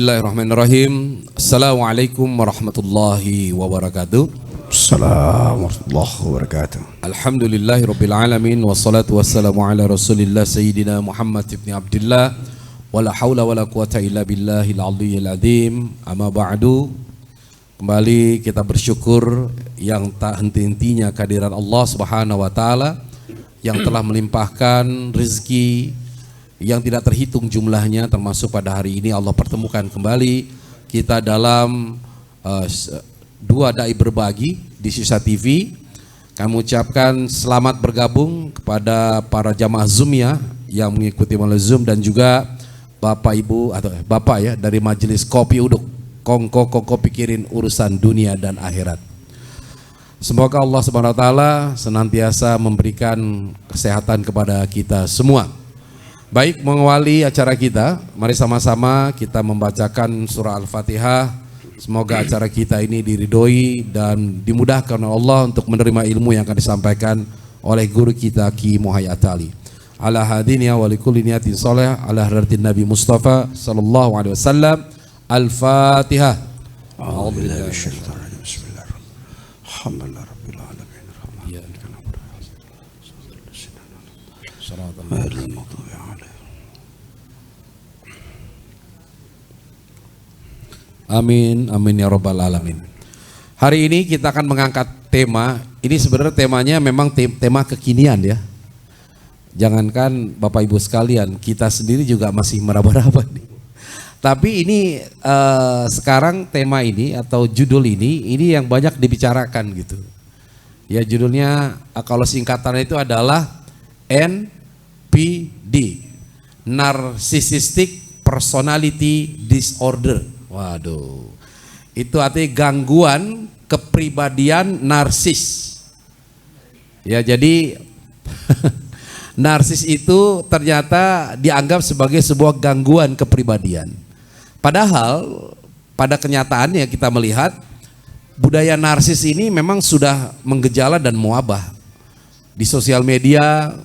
Bismillahirrahmanirrahim. Assalamualaikum warahmatullahi wabarakatuh. Assalamualaikum warahmatullahi wabarakatuh. Alhamdulillahirabbil alamin wassalatu wassalamu ala Rasulillah sayyidina Muhammad ibn Abdullah wala haula wala quwata illa billahil aliyyil azim. Amma ba'du. Kembali kita bersyukur yang tak henti-hentinya kehadiran Allah Subhanahu wa taala yang telah melimpahkan rezeki yang tidak terhitung jumlahnya, termasuk pada hari ini Allah pertemukan kembali kita dalam dua dai berbagi di Sisa TV. Kami ucapkan selamat bergabung kepada para jamaah Zoom ya yang mengikuti melalui Zoom, dan juga Bapak Ibu atau Bapak ya dari Majelis Kopi Uduk, kongko pikirin urusan dunia dan akhirat. Semoga Allah Subhanahu wa taala senantiasa memberikan kesehatan kepada kita semua. Baik, mengawali acara kita, mari sama-sama kita membacakan surah Al-Fatihah. Semoga acara kita ini diridhoi dan dimudahkan oleh Allah untuk menerima ilmu yang akan disampaikan oleh guru kita Ki Muhayyad Ali. Ala hadiniya wa likulli niyatin sholih ala hadratin Nabi Mustafa sallallahu alaihi wasallam. Al-Fatihah. A'udzubillahi minasyaitonir rajim. Bismillahirrahmanirrahim. Alhamdulillahirabbil alamin. Amin, amin ya robbal alamin. Hari ini kita akan mengangkat tema. Ini sebenarnya temanya memang tema kekinian ya. Jangankan Bapak Ibu sekalian, kita sendiri juga masih meraba-raba nih. Tapi ini sekarang tema ini atau judul ini yang banyak dibicarakan gitu. Ya, judulnya kalau singkatannya itu adalah NPD, Narcissistic Personality Disorder. Waduh, itu artinya gangguan kepribadian narsis. Ya, jadi narsis itu ternyata dianggap sebagai sebuah gangguan kepribadian. Padahal pada kenyataannya kita melihat budaya narsis ini memang sudah menggejala dan muabah. Di sosial media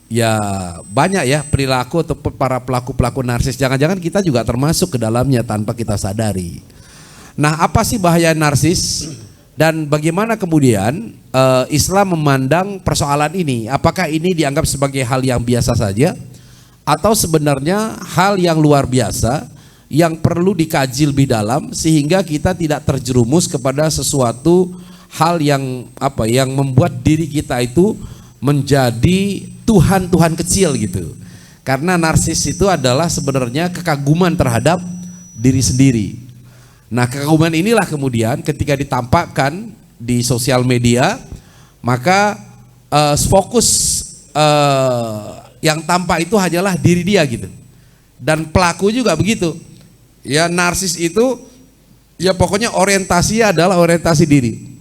ya banyak ya perilaku atau para pelaku-pelaku narsis. Jangan-jangan kita juga termasuk ke dalamnya tanpa kita sadari. Nah, apa sih bahaya narsis dan bagaimana kemudian Islam memandang persoalan ini? Apakah ini dianggap sebagai hal yang biasa saja atau sebenarnya hal yang luar biasa yang perlu dikaji lebih dalam sehingga kita tidak terjerumus kepada sesuatu hal yang yang membuat diri kita itu menjadi Tuhan kecil gitu. Karena narsis itu adalah sebenarnya kekaguman terhadap diri sendiri. Nah, kekaguman inilah kemudian ketika ditampakkan di sosial media, maka fokus yang tampak itu hanyalah diri dia gitu. Dan pelaku juga begitu. Ya, narsis itu ya pokoknya orientasinya adalah orientasi diri.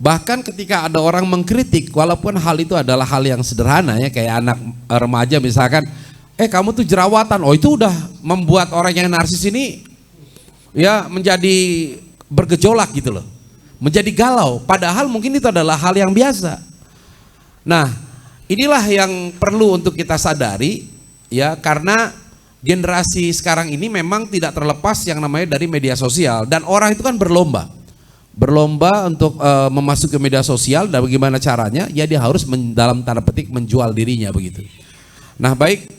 Bahkan ketika ada orang mengkritik, walaupun hal itu adalah hal yang sederhana ya, kayak anak remaja misalkan, kamu tuh jerawatan, oh itu udah membuat orang yang narsis ini ya menjadi bergejolak gitu loh, menjadi galau, padahal mungkin itu adalah hal yang biasa. Nah, inilah yang perlu untuk kita sadari ya, karena generasi sekarang ini memang tidak terlepas yang namanya dari media sosial, dan orang itu kan berlomba untuk memasuki media sosial. Dan bagaimana caranya? Ya dia harus dalam tanda petik menjual dirinya begitu. Nah, baik,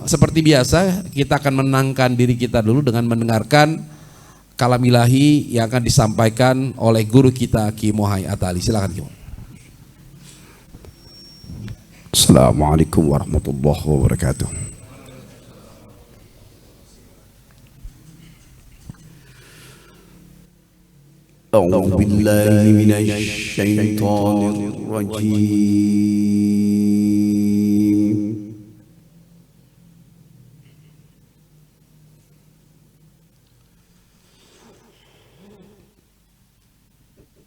seperti biasa kita akan menenangkan diri kita dulu dengan mendengarkan kalam ilahi yang akan disampaikan oleh guru kita Ki Muhayyad Ali. Silakan Ki. Assalamualaikum warahmatullahi wabarakatuh. أعوذ بالله من الشيطان الرجيم.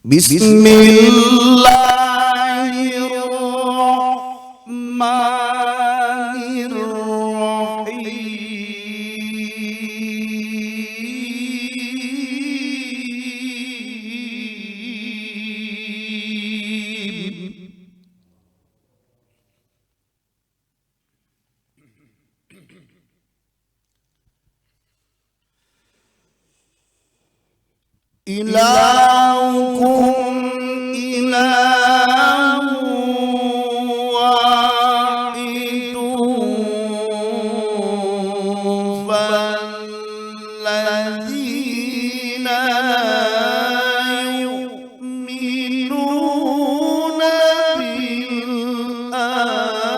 بسم الله الرحمن الرحيم. ilahukum ilahu wahidun falladzina yu'minuna bil akhirah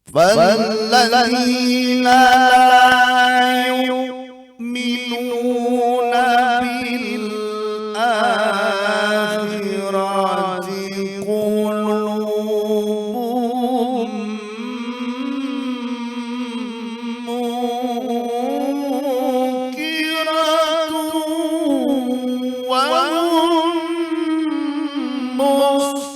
فالذين لا يؤمنون بالآخرة قلوبهم منكرة وهم مستكبرون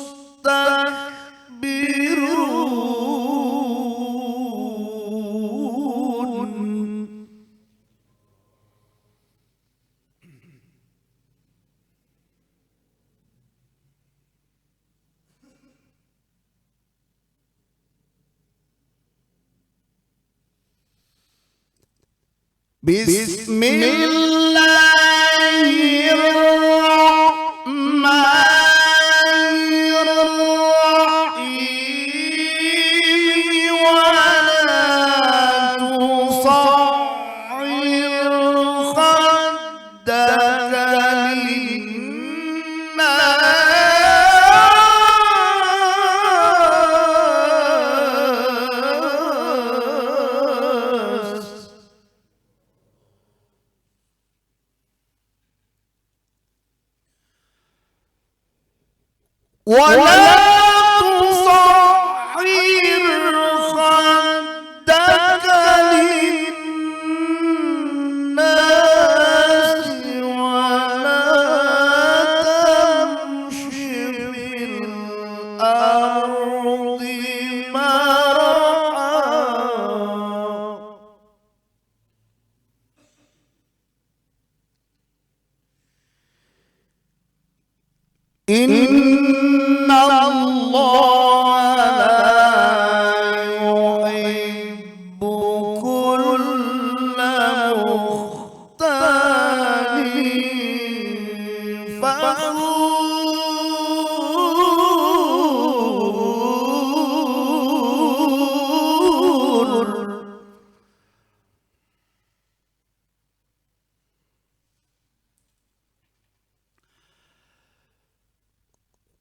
بسم الله الرحمن الرحيم ولا تصعر خدك للناس ولا تصعر خدك للناس ولا تمش في الأرض مرحا إن الله لا يحب كل مختال فخور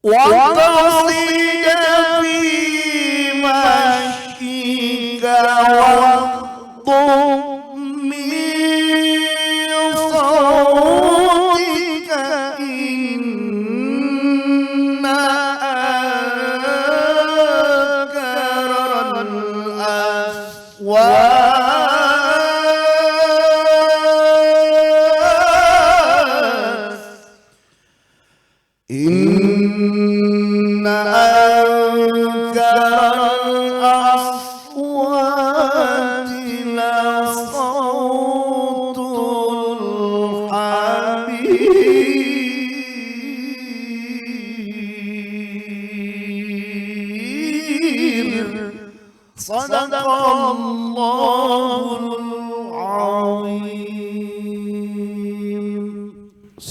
واقصد في مشيك واغضض من صوتك إن أنكر الأصوات إن أنكر الأصوات لصوت الحمير صدق الله العظيم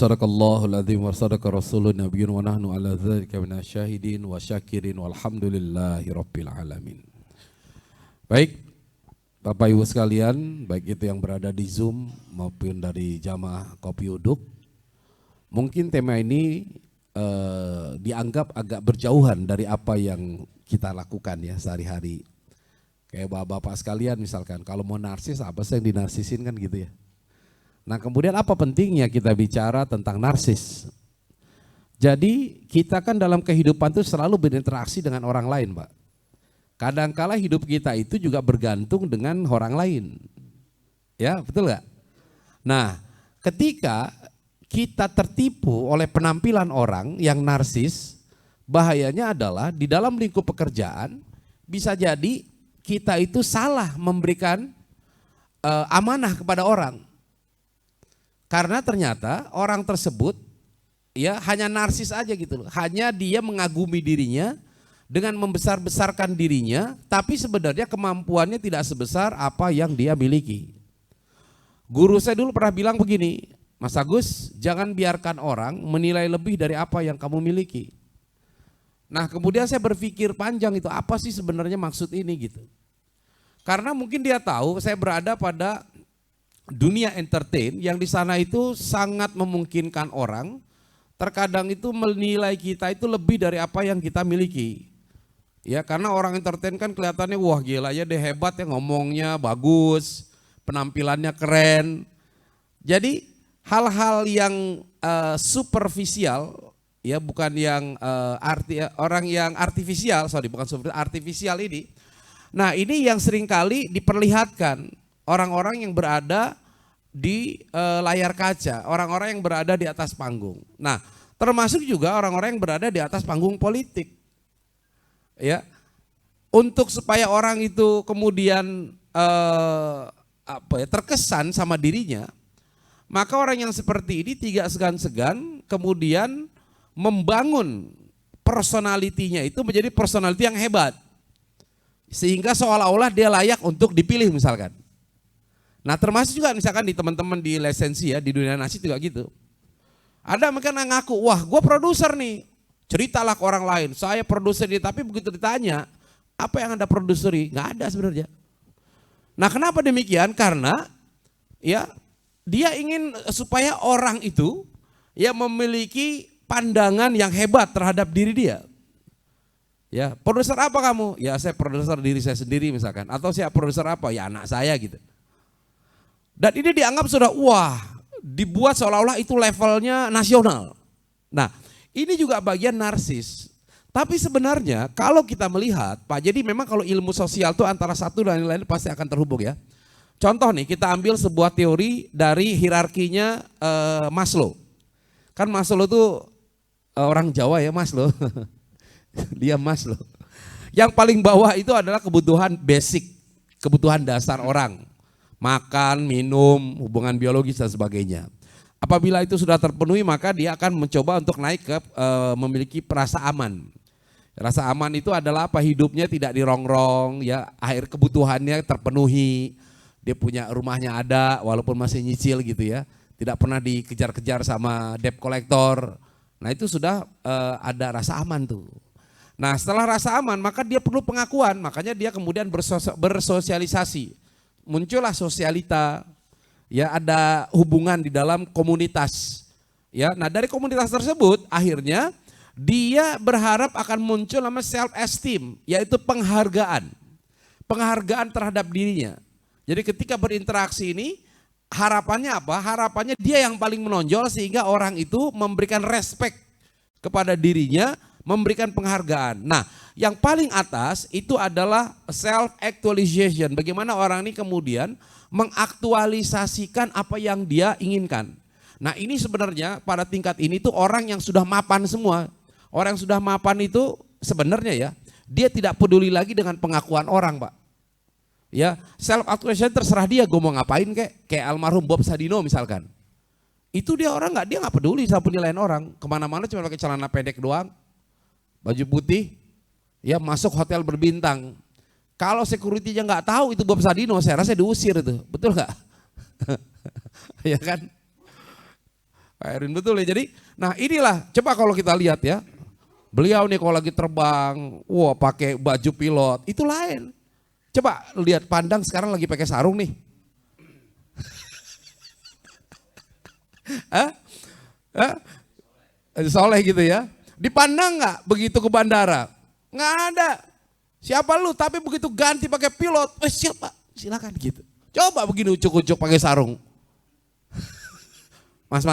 Sadaqallahul azim wa sadaqa rasulun nabiyyun wa nahnu ala dzalika minasyahidin wa syakirin walhamdulillahi rabbil alamin. Baik, Bapak Ibu sekalian, baik itu yang berada di Zoom maupun dari jamaah Kopi Uduk. Mungkin tema ini dianggap agak berjauhan dari apa yang kita lakukan ya sehari-hari. Kayak bapak-bapak sekalian misalkan, kalau mau narsis apa sih yang dinarsisin kan gitu ya. Nah kemudian apa pentingnya kita bicara tentang narsis? Jadi kita kan dalam kehidupan itu selalu berinteraksi dengan orang lain Pak. Kadangkala hidup kita itu juga bergantung dengan orang lain. Ya betul gak? Nah ketika kita tertipu oleh penampilan orang yang narsis, bahayanya adalah di dalam lingkup pekerjaan bisa jadi kita itu salah memberikan amanah kepada orang. Karena ternyata orang tersebut ya hanya narsis aja gitu loh. Hanya dia mengagumi dirinya dengan membesar-besarkan dirinya, tapi sebenarnya kemampuannya tidak sebesar apa yang dia miliki. Guru saya dulu pernah bilang begini, Mas Agus, jangan biarkan orang menilai lebih dari apa yang kamu miliki. Nah kemudian saya berpikir panjang, itu apa sih sebenarnya maksud ini gitu. Karena mungkin dia tahu saya berada pada dunia entertain yang di sana itu sangat memungkinkan orang terkadang itu menilai kita itu lebih dari apa yang kita miliki. Ya karena orang entertain kan kelihatannya wah gila ya deh, hebat ya, ngomongnya bagus, penampilannya keren. Jadi hal-hal yang superficial, ya bukan yang orang yang artifisial, artifisial ini. Nah ini yang seringkali diperlihatkan orang-orang yang berada di layar kaca, orang-orang yang berada di atas panggung. Nah termasuk juga orang-orang yang berada di atas panggung politik. Ya, untuk supaya orang itu kemudian terkesan sama dirinya, maka orang yang seperti ini tidak segan-segan kemudian membangun personalitinya itu menjadi personality yang hebat, sehingga seolah-olah dia layak untuk dipilih misalkan. Nah termasuk juga misalkan di teman-teman di lisensi ya, di dunia nasi juga gitu. Ada mereka yang ngaku, wah gue produser nih, ceritalah ke orang lain, saya produser ini, tapi begitu ditanya, apa yang Anda produseri? Nggak ada sebenarnya. Nah kenapa demikian? Karena ya dia ingin supaya orang itu ya memiliki pandangan yang hebat terhadap diri dia. Ya, produser apa kamu? Ya saya produser diri saya sendiri misalkan. Atau saya produser apa? Ya anak saya gitu. Dan ini dianggap sudah wah, dibuat seolah-olah itu levelnya nasional. Nah ini juga bagian narsis. Tapi sebenarnya kalau kita melihat Pak, jadi memang kalau ilmu sosial itu antara satu dan lain pasti akan terhubung ya. Contoh nih, kita ambil sebuah teori dari hierarkinya Maslow. Kan Maslow itu orang Jawa ya Maslow. Dia Maslow. Yang paling bawah itu adalah kebutuhan basic, kebutuhan dasar orang. Makan, minum, hubungan biologis dan sebagainya. Apabila itu sudah terpenuhi maka dia akan mencoba untuk naik ke memiliki rasa aman. Rasa aman itu adalah apa? Hidupnya tidak dirongrong, ya akhir kebutuhannya terpenuhi. Dia punya rumahnya ada walaupun masih nyicil gitu ya. Tidak pernah dikejar-kejar sama debt collector. Nah itu sudah ada rasa aman tuh. Nah setelah rasa aman maka dia perlu pengakuan. Makanya dia kemudian bersosialisasi. Muncullah sosialita. Ya ada hubungan di dalam komunitas. Ya, nah dari komunitas tersebut akhirnya dia berharap akan muncul namanya self esteem, yaitu penghargaan. Penghargaan terhadap dirinya. Jadi ketika berinteraksi ini harapannya apa? Harapannya dia yang paling menonjol sehingga orang itu memberikan respect kepada dirinya, memberikan penghargaan. Nah, yang paling atas itu adalah self actualization. Bagaimana orang ini kemudian mengaktualisasikan apa yang dia inginkan. Nah ini sebenarnya pada tingkat ini tuh orang yang sudah mapan semua. Orang yang sudah mapan itu sebenarnya ya, dia tidak peduli lagi dengan pengakuan orang Pak. Ya, self actualization terserah dia, gue mau ngapain kayak almarhum Bob Sadino misalkan. Itu dia nggak peduli sama penilaian orang. Kemana-mana cuma pakai celana pendek doang, baju putih, ya masuk hotel berbintang. Kalau security-nya nggak tahu itu Bob Sadino, saya rasa diusir itu, betul nggak? Ya kan? Pak Erin betul ya. Jadi, nah inilah coba kalau kita lihat ya, beliau nih kalau lagi terbang, wah pakai baju pilot, itu lain. Coba lihat pandang sekarang lagi pakai sarung nih. Soleh gitu ya. Dipandang nggak begitu ke bandara? Nggak ada. Siapa lu? Tapi begitu ganti pakai pilot, siapa? Silakan gitu. Coba begini ucuk-ucuk pakai sarung. Mas.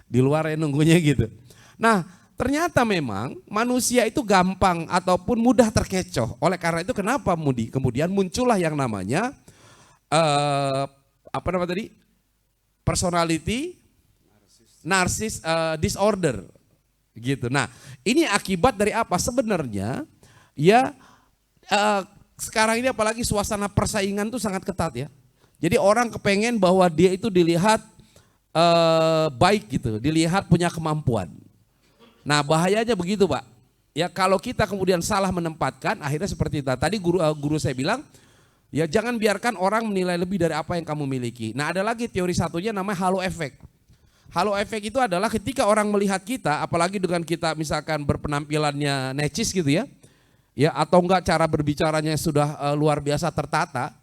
Di luar ya nunggunya gitu. Nah, ternyata memang manusia itu gampang ataupun mudah terkecoh. Oleh karena itu kenapa kemudian muncullah yang namanya personality narsis disorder gitu. Nah, ini akibat dari apa? Sebenarnya ya sekarang ini apalagi suasana persaingan tuh sangat ketat ya. Jadi orang kepengen bahwa dia itu dilihat baik gitu, dilihat punya kemampuan. Nah bahayanya begitu Pak. Ya kalau kita kemudian salah menempatkan, akhirnya seperti itu. Tadi guru saya bilang, ya jangan biarkan orang menilai lebih dari apa yang kamu miliki. Nah ada lagi teori satunya namanya halo effect. Halo effect itu adalah ketika orang melihat kita, apalagi dengan kita misalkan berpenampilannya necis gitu ya, atau enggak cara berbicaranya sudah luar biasa tertata,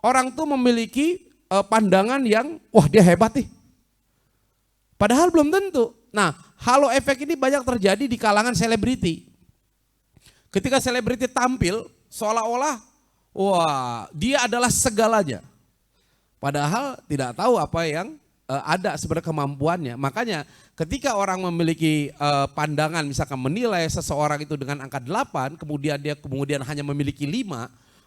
orang tuh memiliki pandangan yang wah dia hebat nih. Padahal belum tentu. Nah, halo efek ini banyak terjadi di kalangan selebriti. Ketika selebriti tampil seolah-olah wah, dia adalah segalanya. Padahal tidak tahu apa yang ada sebenarnya kemampuannya. Makanya ketika orang memiliki pandangan misalkan menilai seseorang itu dengan angka 8, kemudian dia hanya memiliki 5,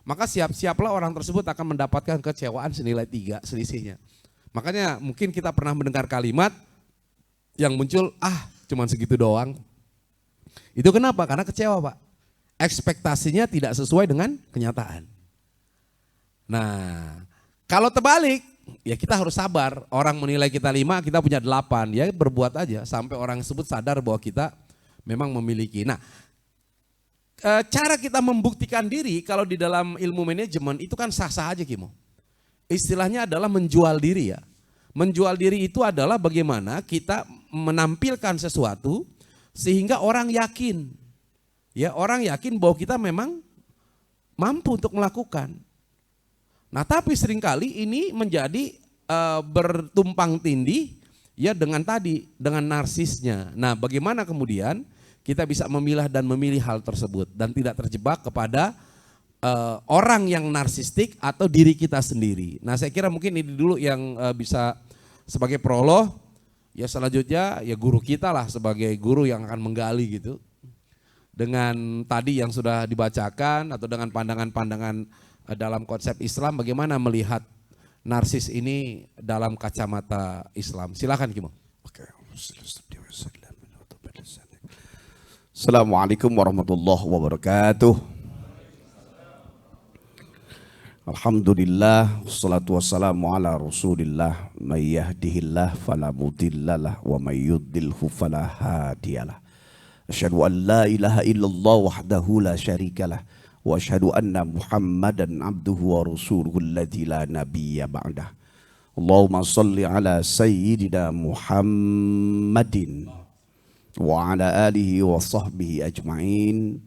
maka siap-siaplah orang tersebut akan mendapatkan kecewaan senilai 3 selisihnya. Makanya mungkin kita pernah mendengar kalimat yang muncul, cuman segitu doang. Itu kenapa? Karena kecewa Pak. Ekspektasinya tidak sesuai dengan kenyataan. Nah, kalau terbalik, ya kita harus sabar. Orang menilai kita 5, kita punya 8. Ya berbuat aja sampai orang tersebut sadar bahwa kita memang memiliki. Nah, cara kita membuktikan diri kalau di dalam ilmu manajemen itu kan sah-sah aja Kimo. Istilahnya adalah menjual diri ya. Menjual diri itu adalah bagaimana kita menampilkan sesuatu sehingga orang yakin. Ya, orang yakin bahwa kita memang mampu untuk melakukan. Nah, tapi seringkali ini menjadi bertumpang tindih ya dengan narsisnya. Nah, bagaimana kemudian kita bisa memilah dan memilih hal tersebut dan tidak terjebak kepada orang yang narsistik atau diri kita sendiri. Nah saya kira mungkin ini dulu yang bisa sebagai prolog. Ya selanjutnya ya guru kita lah sebagai guru yang akan menggali gitu. Dengan tadi yang sudah dibacakan atau dengan pandangan-pandangan dalam konsep Islam bagaimana melihat narsis ini dalam kacamata Islam. Silakan Kimo. Oke. Assalamualaikum warahmatullahi wabarakatuh. Alhamdulillah, wassalatu wassalamu ala rasulillah, may yahdihillah fala mudhillalah wa may yudlilhu fala hadiyalah. Asyhadu an la ilaha illallah wahdahu la syarikalah wa asyhadu anna Muhammadan abduhu wa rasuluhu alladzi la nabiyya ba'dah. Allahumma shalli ala sayyidina Muhammadin wa ala alihi wa sahbihi ajma'in.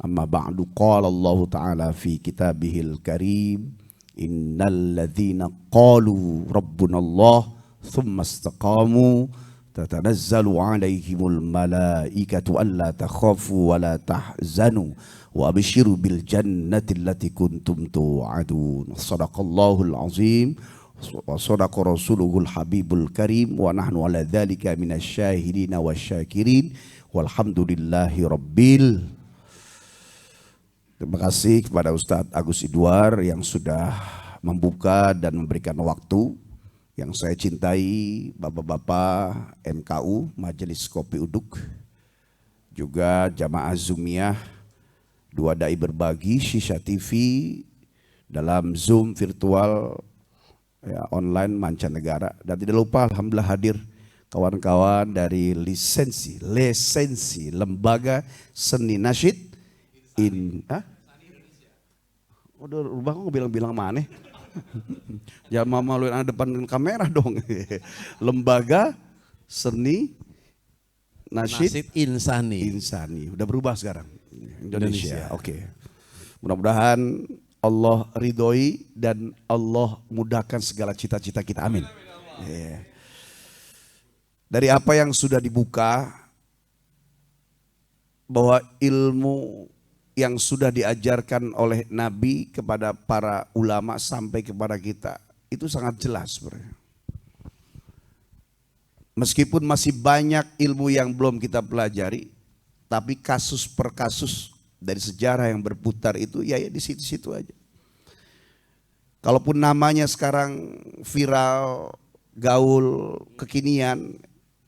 Amma ba'du, qala Allah Ta'ala fi kitabihil karim, innal ladzina qalu rabbuna Allah thumma istaqamu tatanazzalu alaihimul malaikatu alla takhafu wa la tahzanu wa abshiru bil jannati allati kuntum tu'adun. Sadaqallahul azim wa sadaqa rasuluhul habibul karim wa nahnu ala dzalika minasyahidina wasyakirin walhamdulillahi rabbil. Terima kasih kepada Ustadz Agus Idwar yang sudah membuka dan memberikan waktu yang saya cintai, bapak-bapak MKU, Majelis Kopi Uduk, juga jamaah Zumiyah, dua dai berbagi, Shisha TV, dalam Zoom virtual ya, online mancanegara. Dan tidak lupa alhamdulillah hadir kawan-kawan dari lisensi Lembaga Seni Nasyid udah rubah kok bilang-bilang mana? Ya maluin anak depan kamera dong. Lembaga Seni Nasyid Insani. Udah berubah sekarang. Indonesia. Oke. Mudah-mudahan Allah ridhoi dan Allah mudahkan segala cita-cita kita. Amin. Yeah. Dari apa yang sudah dibuka, bahwa ilmu yang sudah diajarkan oleh Nabi kepada para ulama sampai kepada kita itu sangat jelas sebenarnya. Meskipun masih banyak ilmu yang belum kita pelajari, tapi kasus per kasus dari sejarah yang berputar itu ya di situ-situ aja. Kalaupun namanya sekarang viral, gaul, kekinian,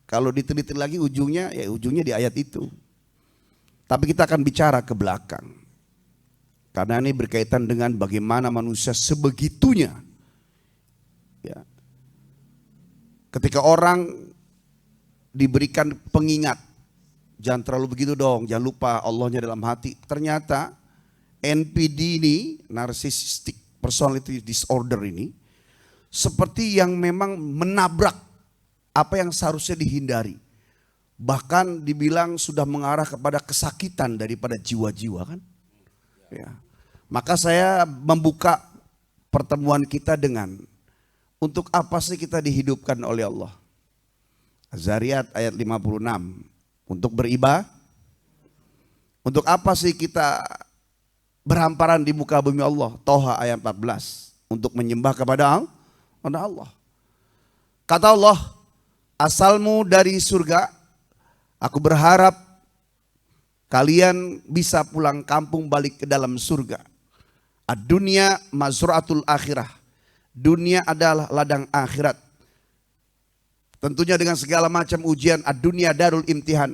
kalau diteliti lagi ujungnya di ayat itu. Tapi kita akan bicara ke belakang. Karena ini berkaitan dengan bagaimana manusia sebegitunya. Ya, Ketika orang diberikan pengingat, jangan terlalu begitu dong, jangan lupa Allahnya dalam hati. Ternyata NPD ini, Narcissistic Personality Disorder ini, seperti yang memang menabrak apa yang seharusnya dihindari. Bahkan dibilang sudah mengarah kepada kesakitan daripada jiwa-jiwa kan. Ya. Maka saya membuka pertemuan kita dengan, untuk apa sih kita dihidupkan oleh Allah? Az-Zariyat ayat 56. Untuk beribadah. Untuk apa sih kita berhamparan di muka bumi Allah? Toha ayat 14. Untuk menyembah kepada Allah. Kata Allah, asalmu dari surga, aku berharap kalian bisa pulang kampung balik ke dalam surga. Ad-dunya mazra'atul akhirah. Dunia adalah ladang akhirat. Tentunya dengan segala macam ujian. Ad-dunya darul imtihan.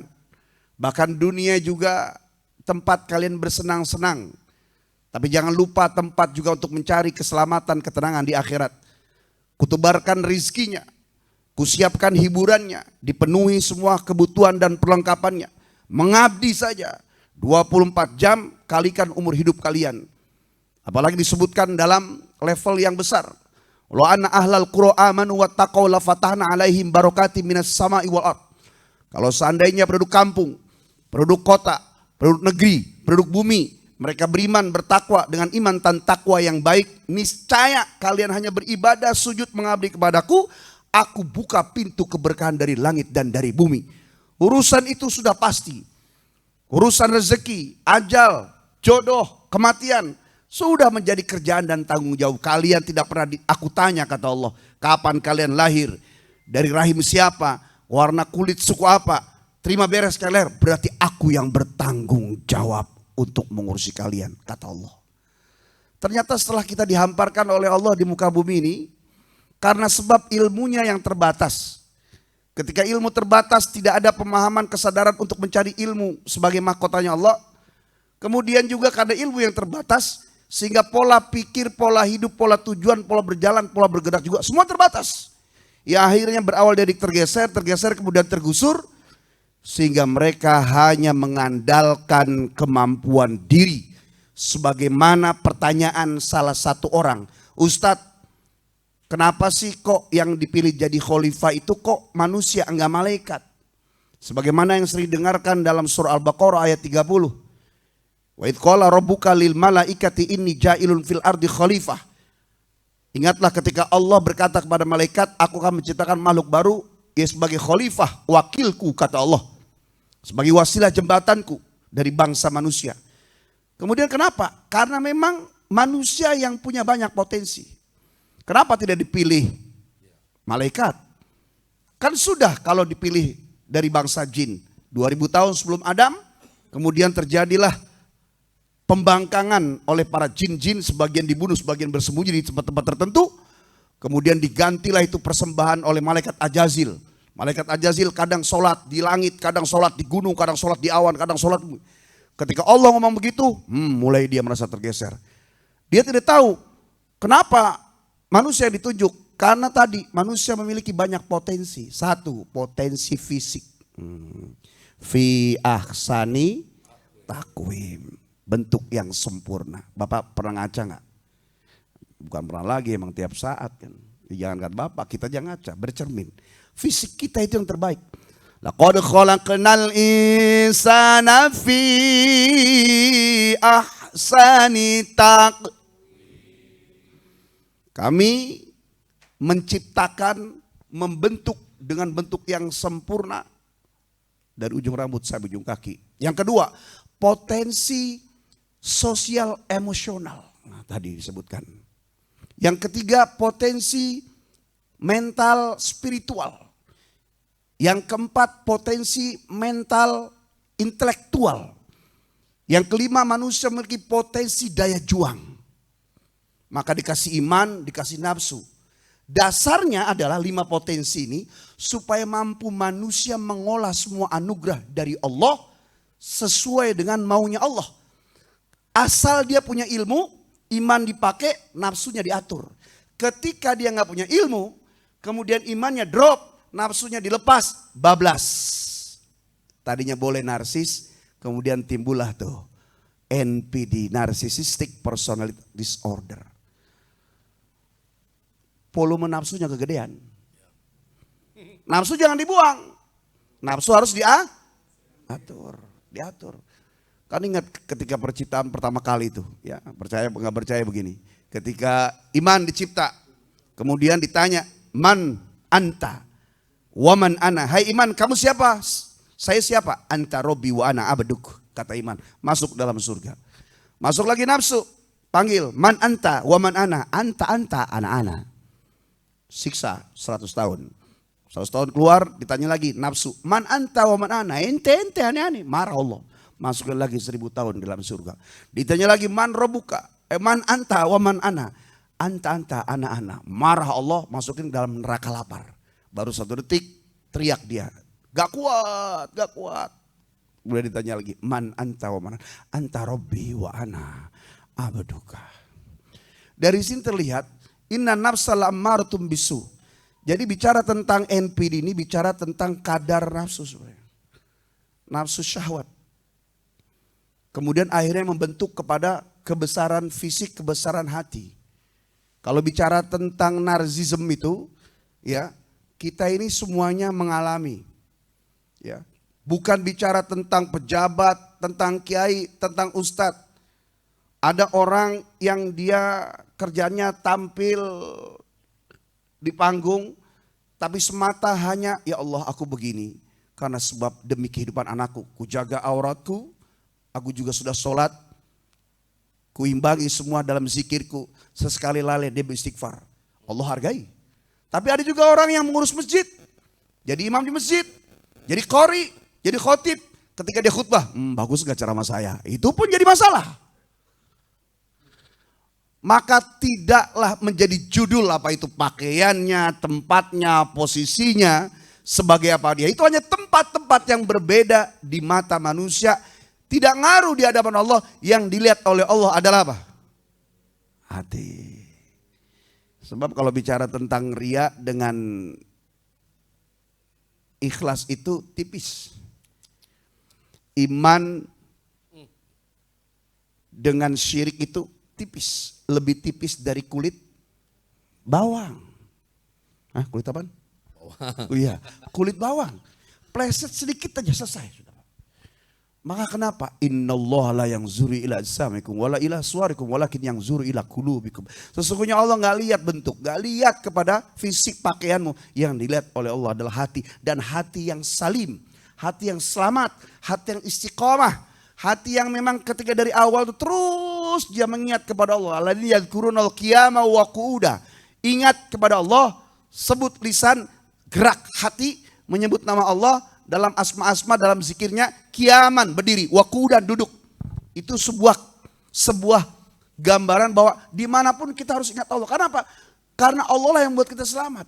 Bahkan dunia juga tempat kalian bersenang-senang. Tapi jangan lupa tempat juga untuk mencari keselamatan, ketenangan di akhirat. Kutebarkan rizkinya, kusiapkan hiburannya, dipenuhi semua kebutuhan dan perlengkapannya. Mengabdi saja 24 jam, kalikan umur hidup kalian. Apalagi disebutkan dalam level yang besar. Wa anna ahlal qura amanu wattaqau la fatahna alaihim barakatim minas sama'i wal ard. Kalau seandainya penduduk kampung, penduduk kota, penduduk negeri, penduduk bumi, mereka beriman, bertakwa dengan iman dan takwa yang baik, niscaya kalian hanya beribadah, sujud, mengabdi kepadaku, aku buka pintu keberkahan dari langit dan dari bumi. Urusan itu sudah pasti. Urusan rezeki, ajal, jodoh, kematian sudah menjadi kerjaan dan tanggung jawab. Kalian tidak pernah aku tanya, kata Allah, kapan kalian lahir, dari rahim siapa, warna kulit suku apa, terima beres kalian, berarti aku yang bertanggung jawab untuk mengurusi kalian, kata Allah. Ternyata setelah kita dihamparkan oleh Allah di muka bumi ini, karena sebab ilmunya yang terbatas. Ketika ilmu terbatas, tidak ada pemahaman, kesadaran untuk mencari ilmu sebagai mahkotanya Allah. Kemudian juga karena ilmu yang terbatas, sehingga pola pikir, pola hidup, pola tujuan, pola berjalan, pola bergerak juga semua terbatas. Ya akhirnya berawal dari tergeser kemudian tergusur. Sehingga mereka hanya mengandalkan kemampuan diri. Sebagaimana pertanyaan salah satu orang, Ustadz, kenapa sih kok yang dipilih jadi khalifah itu kok manusia enggak malaikat? Sebagaimana yang sering dengarkan dalam surah Al-Baqarah ayat 30. Wa idh qala rabbuka lil malaikati inni ja'ilun fil ardi khalifah. Ingatlah ketika Allah berkata kepada malaikat, aku akan menciptakan makhluk baru, ya sebagai khalifah, wakilku, kata Allah. Sebagai wasilah jembatanku dari bangsa manusia. Kemudian kenapa? Karena memang manusia yang punya banyak potensi. Kenapa tidak dipilih malaikat? Kan sudah kalau dipilih dari bangsa jin. 2000 tahun sebelum Adam, kemudian terjadilah pembangkangan oleh para jin-jin, sebagian dibunuh, sebagian bersembunyi di tempat-tempat tertentu. Kemudian digantilah itu persembahan oleh malaikat Ajazil. Malaikat Ajazil kadang sholat di langit, kadang sholat di gunung, kadang sholat di awan, kadang sholat. Ketika Allah ngomong begitu, mulai dia merasa tergeser. Dia tidak tahu kenapa manusia yang ditunjuk. Karena tadi manusia memiliki banyak potensi. Satu, potensi fisik. Fi ahsani takwim. Bentuk yang sempurna. Bapak pernah ngaca nggak? Bukan pernah lagi, emang tiap saat kan. Jangan kan Bapak, kita jangan ngaca, bercermin. Fisik kita itu yang terbaik. Laqad khalaqnal insana fi ahsani taqwim. Kami menciptakan, membentuk dengan bentuk yang sempurna dari ujung rambut sampai ujung kaki. Yang kedua, potensi sosial emosional. Nah, tadi disebutkan. Yang ketiga, potensi mental spiritual. Yang keempat, potensi mental intelektual. Yang kelima, manusia memiliki potensi daya juang. Maka dikasih iman, dikasih nafsu. Dasarnya adalah 5 potensi ini supaya mampu manusia mengolah semua anugerah dari Allah sesuai dengan maunya Allah. Asal dia punya ilmu, iman dipakai, nafsunya diatur. Ketika dia nggak punya ilmu, kemudian imannya drop, nafsunya dilepas, bablas. Tadinya boleh narsis, kemudian timbullah tuh NPD, Narcissistic Personality Disorder. Volume nafsunya kegedean. Nafsu jangan dibuang. Nafsu harus diatur. Kan ingat ketika penciptaan pertama kali itu, ya, percaya nggak percaya begini. Ketika iman dicipta, kemudian ditanya, "Man anta? Waman ana?" Hai iman, kamu siapa? Saya siapa? Anta Robbi wa ana abduk, kata iman. Masuk dalam surga. Masuk lagi nafsu, panggil, "Man anta? Waman ana?" Anta, ana. Siksa 100 tahun. 100 tahun keluar, ditanya lagi nafsu, "Man anta wa man ana?" Ente aneh-aneh, marah Allah. Masuk lagi 1000 tahun dalam surga. Ditanya lagi, "Man robuka?" Man anta wa man ana? Anta, ana. Marah Allah, masukin dalam neraka lapar. Baru 1 detik, teriak dia. Gak kuat. Kemudian ditanya lagi, "Man anta wa man ana?" Anta Robbi wa ana abduka. Dari sini terlihat, inna nafsal ammaratun bisu. Jadi bicara tentang NPD ini bicara tentang kadar nafsu sebenarnya. Nafsu syahwat. Kemudian akhirnya membentuk kepada kebesaran fisik, kebesaran hati. Kalau bicara tentang narsisme itu, ya, kita ini semuanya mengalami. Ya. Bukan bicara tentang pejabat, tentang kiai, tentang ustadz. Ada orang yang dia kerjanya tampil di panggung, tapi semata hanya, "Ya Allah, aku begini karena sebab demi kehidupan anakku, ku jaga auratku, aku juga sudah sholat, ku imbangi semua dalam zikirku, sesekali lalai dia beristighfar." Allah hargai. Tapi ada juga orang yang mengurus masjid, jadi imam di masjid, jadi qori, jadi khotib. Ketika dia khutbah, bagus gak ceramah saya? Itu pun jadi masalah. Maka tidaklah menjadi judul apa itu pakaiannya, tempatnya, posisinya sebagai apa dia. Itu hanya tempat-tempat yang berbeda di mata manusia. Tidak ngaruh di hadapan Allah. Yang dilihat oleh Allah adalah apa? Hati. Sebab kalau bicara tentang riya dengan ikhlas itu tipis. Iman dengan syirik itu tipis. Lebih tipis dari kulit bawang. Hah, kulit apaan? Oh iya, kulit bawang. Pleset sedikit aja selesai. Maka kenapa? Innallaha la yanzuru ila ajsamikum wala ila suwarikum walakin yanzuru ila qulubikum. Sesungguhnya Allah enggak lihat bentuk, enggak lihat kepada fisik pakaianmu. Yang dilihat oleh Allah adalah hati, dan hati yang salim, hati yang selamat, hati yang istiqomah. Hati yang memang ketika dari awal itu terus dia mengingat kepada Allah. Alladzina yadhkurunal qiyama wa qu'uda. Ingat kepada Allah, sebut lisan, gerak hati menyebut nama Allah dalam asma-asma, dalam zikirnya, kiaman berdiri, wa qu'udan duduk. Itu sebuah gambaran bahwa dimanapun kita harus ingat Allah. Kenapa? Karena Allah lah yang buat kita selamat.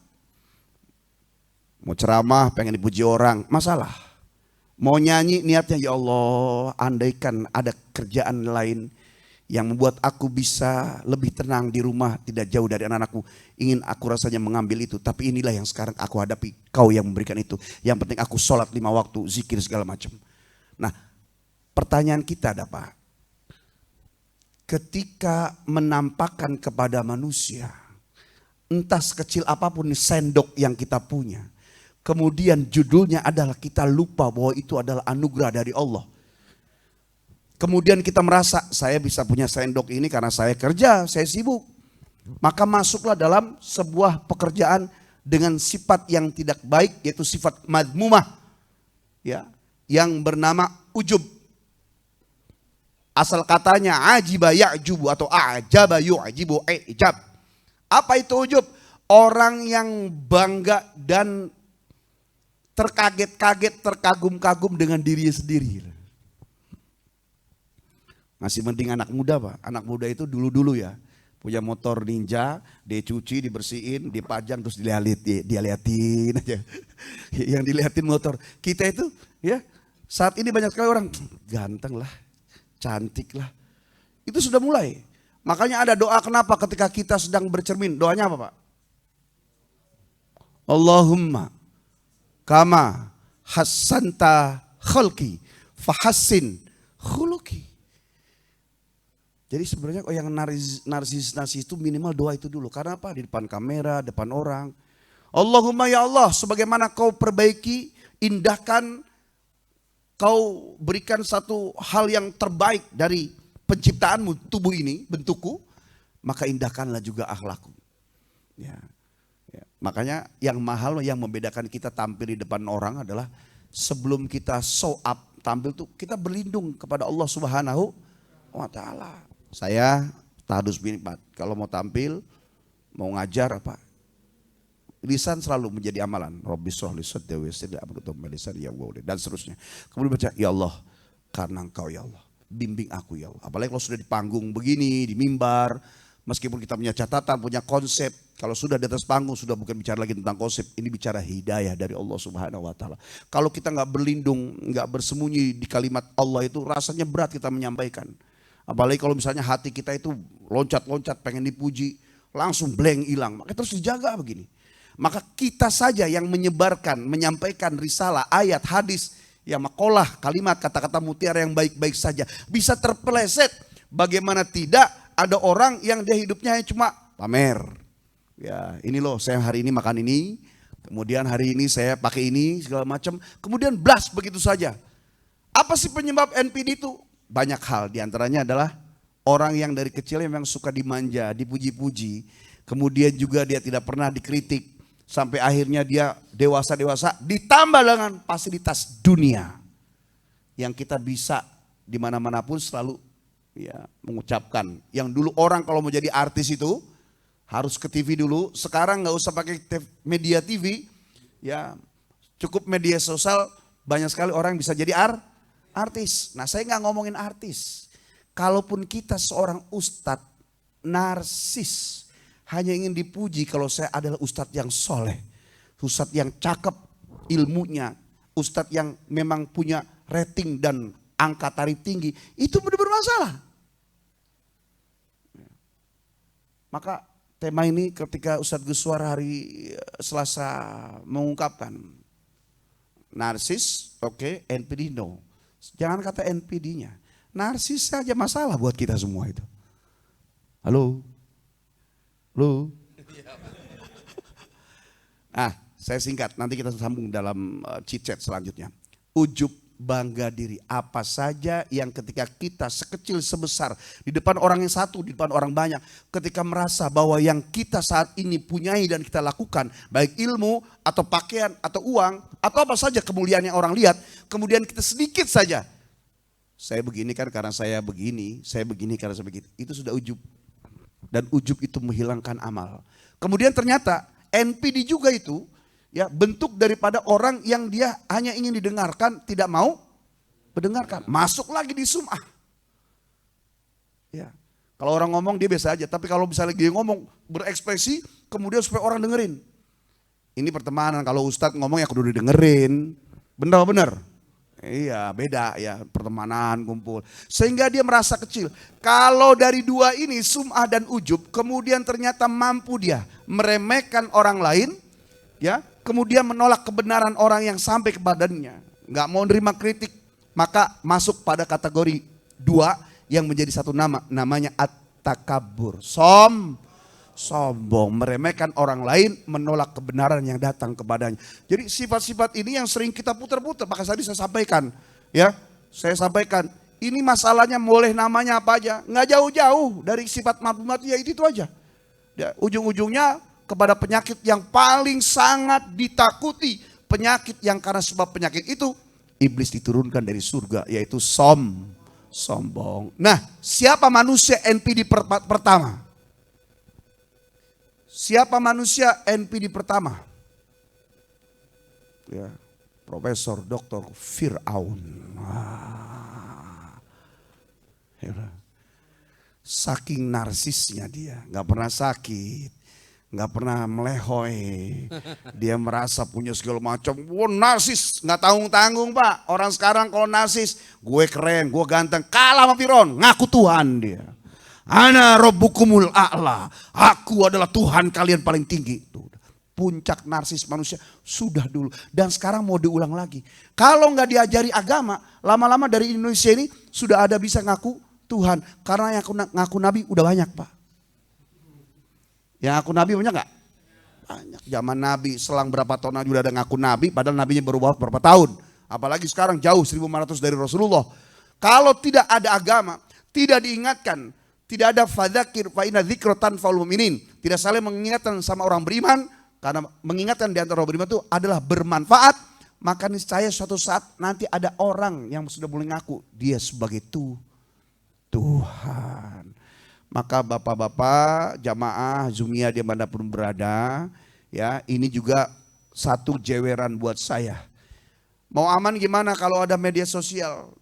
Mau ceramah pengen dipuji orang, masalah. Mau nyanyi niatnya, ya Allah, andaikan ada kerjaan lain yang membuat aku bisa lebih tenang di rumah, tidak jauh dari anak-anakku. Ingin aku rasanya mengambil itu, tapi inilah yang sekarang aku hadapi. Kau yang memberikan itu. Yang penting aku sholat 5 waktu, zikir segala macam. Nah, pertanyaan kita ada apa? Ketika menampakkan kepada manusia, entah sekecil apapun sendok yang kita punya, kemudian judulnya adalah kita lupa bahwa itu adalah anugerah dari Allah. Kemudian kita merasa saya bisa punya sendok ini karena saya kerja, saya sibuk. Maka masuklah dalam sebuah pekerjaan dengan sifat yang tidak baik, yaitu sifat madmumah, ya, yang bernama ujub. Asal katanya ajiba ya'jubu atau a'jaba yu'jibu i'jab. Apa itu ujub? Orang yang bangga dan terkaget-kaget, terkagum-kagum dengan dirinya sendiri. Masih mending anak muda, Pak. Anak muda itu dulu-dulu ya, punya motor Ninja, dia cuci, dibersihin, dipajang, terus dia liatin aja. Yang dilihatin motor. Kita itu ya, saat ini banyak sekali orang ganteng lah, cantik lah. Itu sudah mulai. Makanya ada doa kenapa ketika kita sedang bercermin. Doanya apa, Pak? Allahumma kama hassanta khalqi fahassin khuluqi. Jadi sebenarnya yang narsis itu minimal doa itu dulu. Karena apa? Di depan kamera, depan orang. Allahumma ya Allah, sebagaimana kau perbaiki, indahkan, kau berikan satu hal yang terbaik dari penciptaanmu, tubuh ini, bentukku, maka indahkanlah juga akhlakku. Ya. Makanya yang mahal yang membedakan kita tampil di depan orang adalah sebelum kita show up tampil tuh kita berlindung kepada Allah Subhanahu wa Ta'ala. Saya tahdus bin Pak, kalau mau tampil, mau ngajar apa, lisan selalu menjadi amalan. Rabbi shrahli sadri wa yassir li amri dan seterusnya. Kemudian baca, ya Allah, karena Engkau ya Allah, bimbing aku ya Allah. Apalagi kalau sudah di panggung begini, di mimbar, meskipun kita punya catatan, punya konsep, kalau sudah di atas panggung sudah bukan bicara lagi tentang konsep, ini bicara hidayah dari Allah Subhanahu wa Ta'ala. Kalau kita nggak berlindung, nggak bersembunyi di kalimat Allah itu, rasanya berat kita menyampaikan. Apalagi kalau misalnya hati kita itu loncat-loncat pengen dipuji, langsung blank hilang. Maka terus dijaga begini. Maka kita saja yang menyebarkan, menyampaikan risalah, ayat, hadis, ya makalah, kalimat, kata-kata mutiara yang baik-baik saja. Bisa terpeleset. Bagaimana tidak ada orang yang dia hidupnya hanya cuma pamer. Ya ini loh saya hari ini makan ini, kemudian hari ini saya pakai ini, segala macam. Kemudian blast begitu saja. Apa sih penyebab NPD itu? Banyak hal, diantaranya adalah orang yang dari kecil memang suka dimanja, dipuji-puji. Kemudian juga dia tidak pernah dikritik. Sampai akhirnya dia dewasa-dewasa ditambah dengan fasilitas dunia. Yang kita bisa dimana-mana pun selalu ya, mengucapkan. Yang dulu orang kalau mau jadi artis itu harus ke TV dulu. Sekarang nggak usah pakai media TV. Ya, cukup media sosial, banyak sekali orang bisa jadi artis. Nah saya nggak ngomongin artis. Kalaupun kita seorang ustadz narsis, hanya ingin dipuji kalau saya adalah ustadz yang soleh, ustadz yang cakep ilmunya, ustadz yang memang punya rating dan angka tarif tinggi, itu benar bermasalah. Maka tema ini ketika Ustadz Guswar hari Selasa mengungkapkan, narsis oke, NPD no. Jangan kata NPD-nya. Narsis saja masalah buat kita semua itu. Halo? Halo? Saya singkat, nanti kita sambung dalam chit-chat selanjutnya. Ujub, bangga diri. Apa saja yang ketika kita sekecil sebesar, di depan orang yang satu, di depan orang banyak. Ketika merasa bahwa yang kita saat ini punyai dan kita lakukan, baik ilmu atau pakaian atau uang, atau apa saja kemuliaan yang orang lihat, kemudian kita sedikit saja. Saya begini kan karena saya begini karena saya begitu. Itu sudah ujub. Dan ujub itu menghilangkan amal. Kemudian ternyata NPD juga itu ya bentuk daripada orang yang dia hanya ingin didengarkan, tidak mau mendengarkan. Masuk lagi di sum'ah. Ya. Kalau orang ngomong dia biasa aja, tapi kalau misalnya dia ngomong berekspresi, kemudian supaya orang dengerin. Ini pertemanan, kalau ustadz ngomong ya kudu didengerin. Benar-benar. Iya beda ya pertemanan kumpul. Sehingga dia merasa kecil. Kalau dari dua ini sum'ah dan ujub, kemudian ternyata mampu dia meremehkan orang lain, ya, kemudian menolak kebenaran orang yang sampai kepadanya, nggak mau nerima kritik, maka masuk pada kategori dua yang menjadi satu nama, namanya at-takabur, sombong, meremehkan orang lain, menolak kebenaran yang datang kepadanya. Jadi sifat-sifat ini yang sering kita putar-putar, maka tadi saya sampaikan, ya, saya sampaikan, ini masalahnya boleh namanya apa aja, nggak jauh-jauh dari sifat mabumati ya itu aja. Ya, ujung-ujungnya kepada penyakit yang paling sangat ditakuti, penyakit yang karena sebab penyakit itu iblis diturunkan dari surga, yaitu sombong. Nah, siapa manusia NPD pertama? Siapa manusia NPD pertama? Ya, Profesor Dr. Fir'aun. Saking narsisnya dia, nggak pernah sakit, nggak pernah melehoi, dia merasa punya segala macam. Wah narsis, nggak tanggung-tanggung pak. Orang sekarang kalau narsis, gue keren, gue ganteng, kalah sama Firaun, ngaku Tuhan dia. Ana rabbukumul a'la, aku adalah Tuhan kalian paling tinggi. Tuh, puncak narsis manusia sudah dulu. Dan sekarang mau diulang lagi. Kalau nggak diajari agama, lama-lama dari Indonesia ini sudah ada bisa ngaku Tuhan. Karena yang ngaku Nabi udah banyak Pak. Yang ngaku Nabi banyak nggak? Banyak. Zaman Nabi selang berapa tahun udah ada ngaku Nabi, padahal Nabinya berubah berapa tahun. Apalagi sekarang jauh 1500 dari Rasulullah. Kalau tidak ada agama, tidak diingatkan, tidak ada fadzakir fa inna dzikra tanfa'ul mu'minin. Tidak saling mengingatkan sama orang beriman, karena mengingatkan di antara orang beriman itu adalah bermanfaat. Maka niscaya suatu saat nanti ada orang yang sudah mulai ngaku dia sebagai Tuhan. Maka bapak-bapak jamaah Zumia dimanapun berada, ya ini juga satu jeweran buat saya. Mau aman gimana kalau ada media sosial?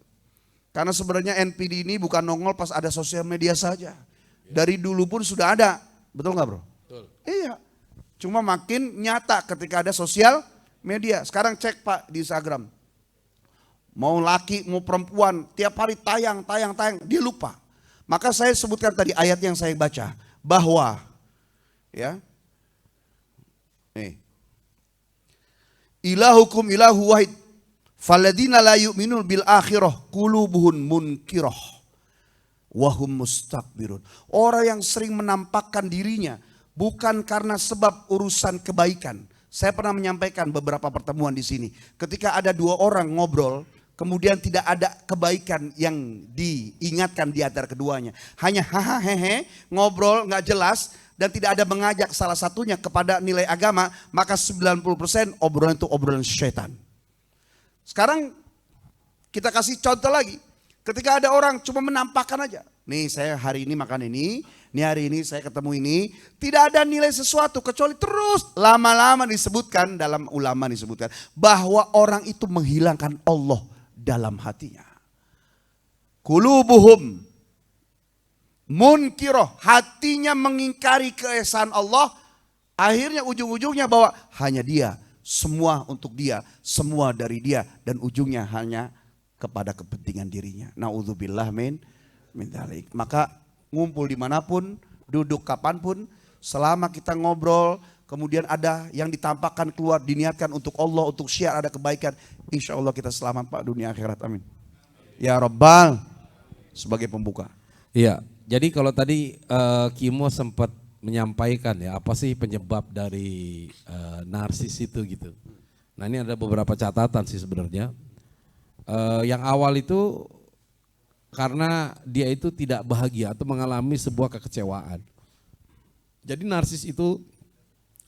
Karena sebenarnya NPD ini bukan nongol pas ada sosial media saja. Dari dulu pun sudah ada. Betul nggak bro? Betul. Iya. Cuma makin nyata ketika ada sosial media. Sekarang cek Pak di Instagram. Mau laki mau perempuan tiap hari tayang. Dia lupa. Maka saya sebutkan tadi ayat yang saya baca. Bahwa ya. Ilahukum ilahu wahid. Faladina la yu'minun bil akhirah qulubuhum munkirah wahum mustakbirun. Orang yang sering menampakkan dirinya bukan karena sebab urusan kebaikan. Saya pernah menyampaikan beberapa pertemuan di sini. Ketika ada dua orang ngobrol, kemudian tidak ada kebaikan yang diingatkan di antara keduanya. Hanya hahaha hehe, ngobrol nggak jelas dan tidak ada mengajak salah satunya kepada nilai agama, maka 90% obrolan itu obrolan syaitan. Sekarang kita kasih contoh lagi. Ketika ada orang cuma menampakkan aja. Nih saya hari ini makan ini, nih hari ini saya ketemu ini. Tidak ada nilai sesuatu kecuali terus lama-lama disebutkan, dalam ulama disebutkan bahwa orang itu menghilangkan Allah dalam hatinya. Qulubuhum munkiroh, hatinya mengingkari keesaan Allah. Akhirnya ujung-ujungnya bahwa hanya dia. Semua untuk dia, semua dari dia, dan ujungnya hanya kepada kepentingan dirinya. Na'udzubillah min dzalik. Maka ngumpul dimanapun, duduk kapanpun, selama kita ngobrol, kemudian ada yang ditampakkan keluar, diniatkan untuk Allah, untuk syiar ada kebaikan, insya Allah kita selamat Pak dunia akhirat, amin. Ya Rabbal, sebagai pembuka. Iya, jadi kalau tadi Kimo sempat menyampaikan ya apa sih penyebab dari narsis itu gitu. Nah ini ada beberapa catatan sih sebenarnya. Yang awal itu karena dia itu tidak bahagia atau mengalami sebuah kekecewaan. Jadi narsis itu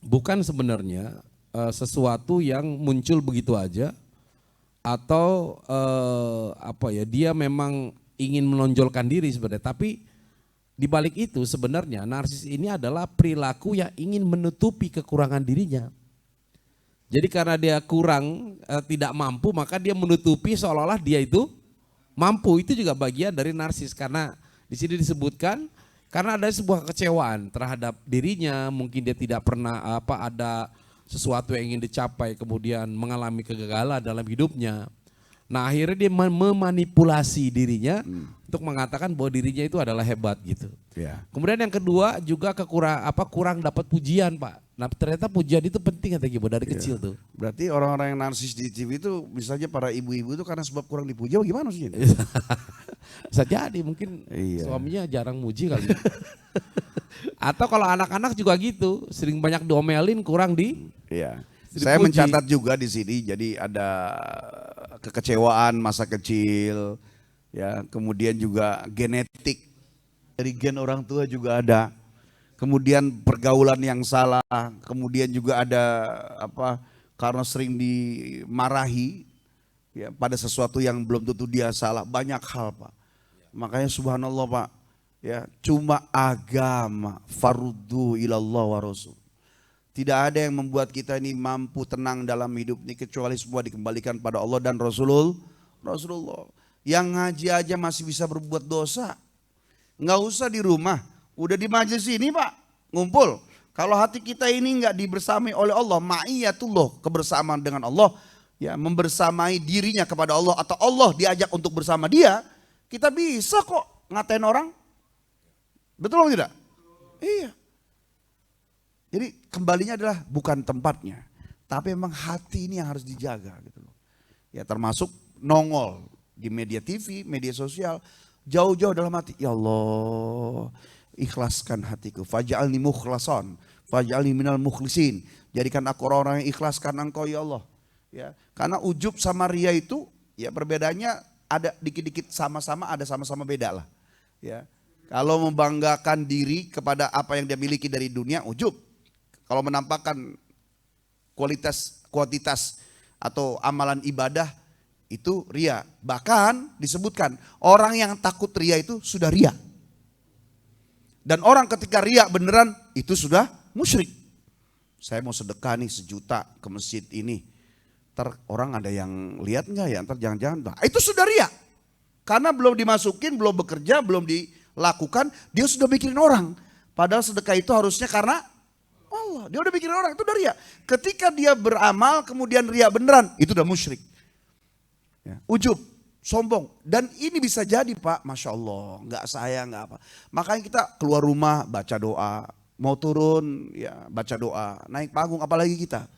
bukan sebenarnya sesuatu yang muncul begitu aja atau apa ya dia memang ingin menonjolkan diri sebenarnya, tapi di balik itu sebenarnya narsis ini adalah perilaku yang ingin menutupi kekurangan dirinya. Jadi karena dia kurang, tidak mampu, maka dia menutupi seolah-olah dia itu mampu. Itu juga bagian dari narsis, karena di sini disebutkan karena ada sebuah kekecewaan terhadap dirinya, mungkin dia tidak pernah ada sesuatu yang ingin dicapai, kemudian mengalami kegagalan dalam hidupnya. Nah akhirnya dia memanipulasi dirinya untuk mengatakan bahwa dirinya itu adalah hebat gitu. Ya. Kemudian yang kedua juga kurang dapat pujian Pak. Nah ternyata pujian itu penting kata Gibo dari kecil tuh. Berarti orang-orang yang narsis di TV itu misalnya para ibu-ibu itu karena sebab kurang dipuji, gimana sih? Bisa jadi mungkin suaminya jarang muji kali. Atau kalau anak-anak juga gitu, sering banyak diomelin, kurang di. Iya. Saya mencatat juga di sini, jadi ada kekecewaan masa kecil, ya, kemudian juga genetik dari gen orang tua juga ada, kemudian pergaulan yang salah, kemudian juga ada karena sering dimarahi, ya, pada sesuatu yang belum tentu dia salah, banyak hal Pak. Makanya subhanallah Pak, ya, cuma agama farudhu ilallah wa rasul. Tidak ada yang membuat kita ini mampu tenang dalam hidup ini kecuali semua dikembalikan pada Allah dan Rasulullah. Yang ngaji aja masih bisa berbuat dosa. Nggak usah di rumah, udah di majelis ini Pak, ngumpul. Kalau hati kita ini nggak dibersamai oleh Allah, ma'iyatullah, kebersamaan dengan Allah, ya, membersamai dirinya kepada Allah atau Allah diajak untuk bersama dia, kita bisa kok ngatain orang. Betul atau tidak? Iya. Jadi kembalinya adalah bukan tempatnya, tapi memang hati ini yang harus dijaga gitu loh. Ya termasuk nongol di media TV, media sosial, jauh-jauh dalam hati. Ya Allah, ikhlaskan hatiku. Faj'alni mukhlasan, faj'alni minal mukhlisin. Jadikan aku orang yang ikhlaskan Engkau ya Allah. Ya, karena ujub sama ria itu ya perbedaannya ada dikit-dikit sama-sama, ada sama-sama beda lah. Ya. Kalau membanggakan diri kepada apa yang dia miliki dari dunia, ujub. Kalau menampakkan kuantitas atau amalan ibadah, itu ria. Bahkan disebutkan orang yang takut ria itu sudah ria. Dan orang ketika ria beneran itu sudah musyrik. Saya mau sedekah nih 1 juta ke masjid ini. Ntar orang ada yang lihat nggak ya? Ntar jangan-jangan. Nah, itu sudah ria. Karena belum dimasukin, belum bekerja, belum dilakukan, dia sudah mikirin orang. Padahal sedekah itu harusnya karena Allah. Dia udah mikirin orang, itu udah ria. Ketika dia beramal kemudian ria beneran, itu udah musyrik. Ya. Ujub, sombong. Dan ini bisa jadi Pak, Masya Allah, nggak saya, nggak apa. Makanya kita keluar rumah baca doa, mau turun ya baca doa, naik panggung apalagi kita.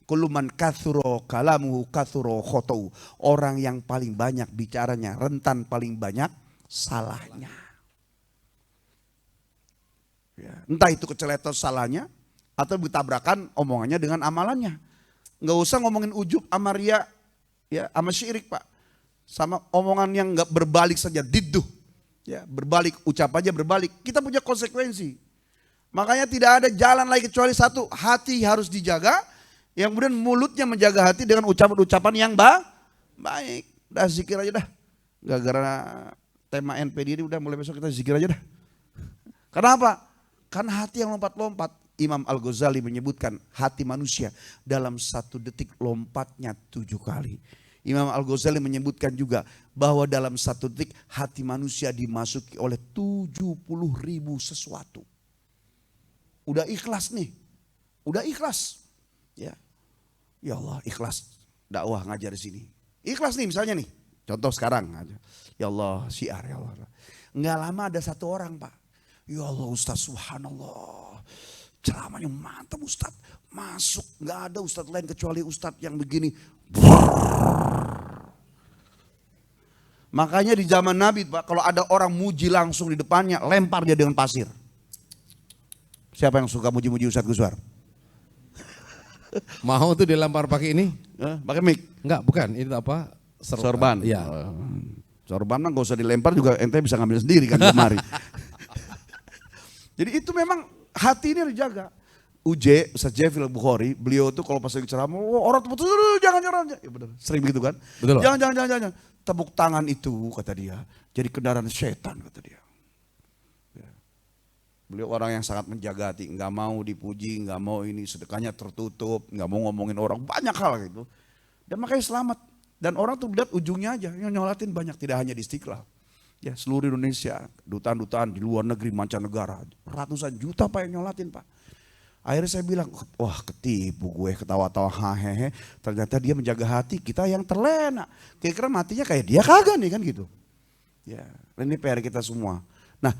Kullu man kathuro kalamuhu kathuro khotou. Orang yang paling banyak bicaranya, rentan paling banyak salahnya. Ya. Entah itu keceletot salahnya, atau ditabrakan omongannya dengan amalannya. Nggak usah ngomongin ujub sama ria, ya, sama syirik Pak. Sama omongan yang nggak berbalik saja, didduh. Ya, berbalik, ucapannya berbalik. Kita punya konsekuensi. Makanya tidak ada jalan lain kecuali satu, hati harus dijaga. Yang kemudian mulutnya menjaga hati dengan ucapan-ucapan yang baik. Udah zikir aja dah. Gara-gara tema NPD ini udah mulai besok kita zikir aja dah. Kenapa? Karena hati yang lompat-lompat. Imam Al-Ghazali menyebutkan hati manusia dalam 1 detik lompatnya 7 kali. Imam Al-Ghazali menyebutkan juga bahwa dalam 1 detik hati manusia dimasuki oleh 70.000 sesuatu. Udah ikhlas nih, udah ikhlas. Ya, ya Allah ikhlas dakwah ngajar di sini. Ikhlas nih misalnya nih, contoh sekarang aja. Ya Allah syiar ya Allah. Nggak lama ada 1 orang Pak. Ya Allah Ustaz subhanallah. Ceramahnya mantap Ustadz, masuk nggak ada Ustadz lain kecuali Ustadz yang begini. Makanya di zaman Nabi Pak, kalau ada orang muji langsung di depannya, lempar dia dengan pasir. Siapa yang suka muji-muji Ustadz Guswar? Mau tuh dilempar pakai ini? Pakai mic? Enggak, bukan. Itu apa? Sorban. Iya. Sorban kan nggak usah dilempar juga, ente bisa ngambil sendiri kan kemari. Jadi itu memang hati ini harus dijaga. Ustaz Jafil Bukhari, beliau tuh kalau pas lagi ceramah, orang tuh jangan. Ya benar, sering begitu kan? Betul. Jangan. Tepuk tangan itu kata dia, jadi kendaraan setan kata dia. Ya. Beliau orang yang sangat menjaga hati, nggak mau dipuji, nggak mau ini sedekahnya tertutup, nggak mau ngomongin orang, banyak hal gitu. Dan makanya selamat. Dan orang tuh lihat ujungnya aja, yang nyolatin banyak, tidak hanya di Istiqlal. Ya seluruh Indonesia, dutaan-dutaan di luar negeri, mancanegara, ratusan juta Pak yang nyolatin Pak. Akhirnya saya bilang, wah ketipu gue, ketawa-tawa hahehe. Ternyata dia menjaga hati, kita yang terlena. Kira-kira matinya kayak dia kagak nih kan gitu. Ya, ini PR kita semua. Nah,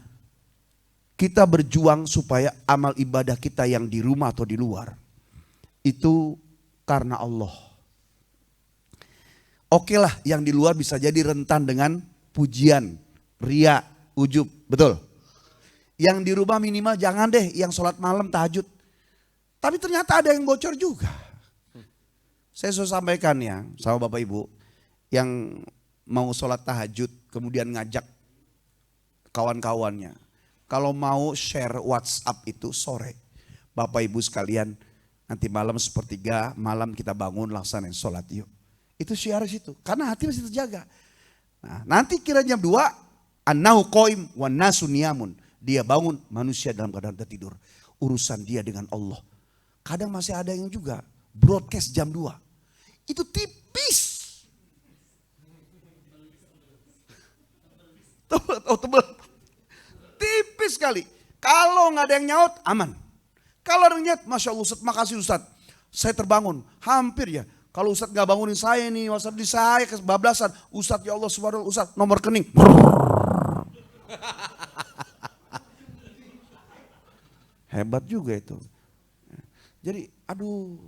kita berjuang supaya amal ibadah kita yang di rumah atau di luar, itu karena Allah. Oke lah yang di luar bisa jadi rentan dengan pujian, ria, ujub, betul. Yang di rumah minimal jangan deh yang sholat malam tahajud. Tapi ternyata ada yang bocor juga. Saya sudah sampaikan ya sama Bapak Ibu yang mau sholat tahajud kemudian ngajak kawan-kawannya. Kalau mau share WhatsApp itu sore. Bapak Ibu sekalian nanti malam 1/3 malam kita bangun laksanain sholat yuk. Itu syiar situ karena hati masih terjaga. Nah, nanti kira jam 2 annahu qaim wan nasu niyamun. Dia bangun, manusia dalam keadaan tertidur. Urusan dia dengan Allah. Kadang masih ada yang juga broadcast jam 2. Itu tipis. Tebel. Tipis sekali. Kalau nggak ada yang nyaut, aman. Kalau ada yang nyaut, Masya Allah Ustaz, makasih Ustaz. Saya terbangun, hampir ya. Kalau Ustaz nggak bangunin saya nih, WhatsApp di saya kebablasan. Ustaz ya Allah subhanallah, Ustaz nomor rekening. Hebat juga itu. Jadi aduh,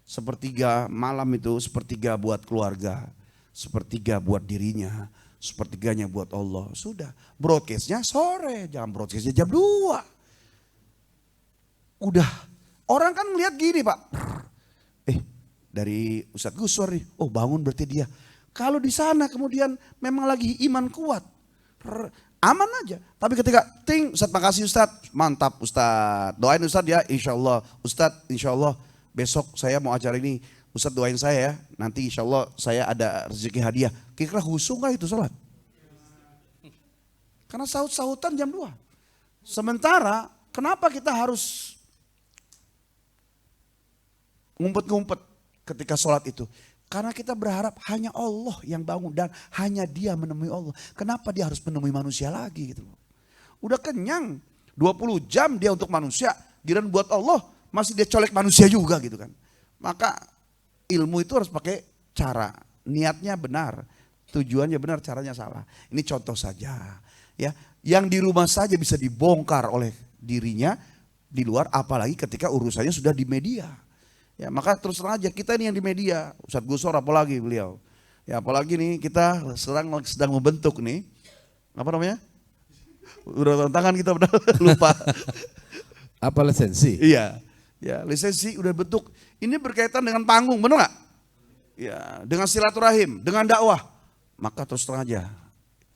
sepertiga malam itu sepertiga buat keluarga, sepertiga buat dirinya, sepertiganya buat Allah. Sudah, broadcastnya sore, jam broadcastnya jam 2. Udah, orang kan melihat gini Pak. Dari Ustadz Guswar nih, oh bangun berarti dia. Kalau di sana kemudian memang lagi iman kuat, aman aja. Tapi ketika Ustadz makasih Ustadz, mantap Ustadz, doain Ustadz ya, insya Allah. Ustadz insya Allah besok saya mau acara ini, Ustadz doain saya ya, nanti insya Allah saya ada rezeki hadiah. Kira-kira khusyuk gak itu sholat? Karena saut-sautan jam 2. Sementara kenapa kita harus ngumpet-ngumpet ketika sholat itu? Karena kita berharap hanya Allah yang bangun dan hanya dia menemui Allah. Kenapa dia harus menemui manusia lagi gitu? Udah kenyang 20 jam dia untuk manusia, giliran buat Allah masih dia colek manusia juga gitu kan. Maka ilmu itu harus pakai cara, niatnya benar, tujuannya benar, caranya salah. Ini contoh saja ya, yang di rumah saja bisa dibongkar oleh dirinya, di luar apalagi ketika urusannya sudah di media. Ya, maka terus terang aja kita ini yang di media, Ustadz Guswar apalagi beliau. Ya apalagi nih kita sedang membentuk nih, apa namanya? Udah tangan kita udah lupa. Apa lisensi? Iya, ya lisensi udah bentuk. Ini berkaitan dengan panggung, benar nggak? Ya, dengan silaturahim, dengan dakwah. Maka terus terang aja,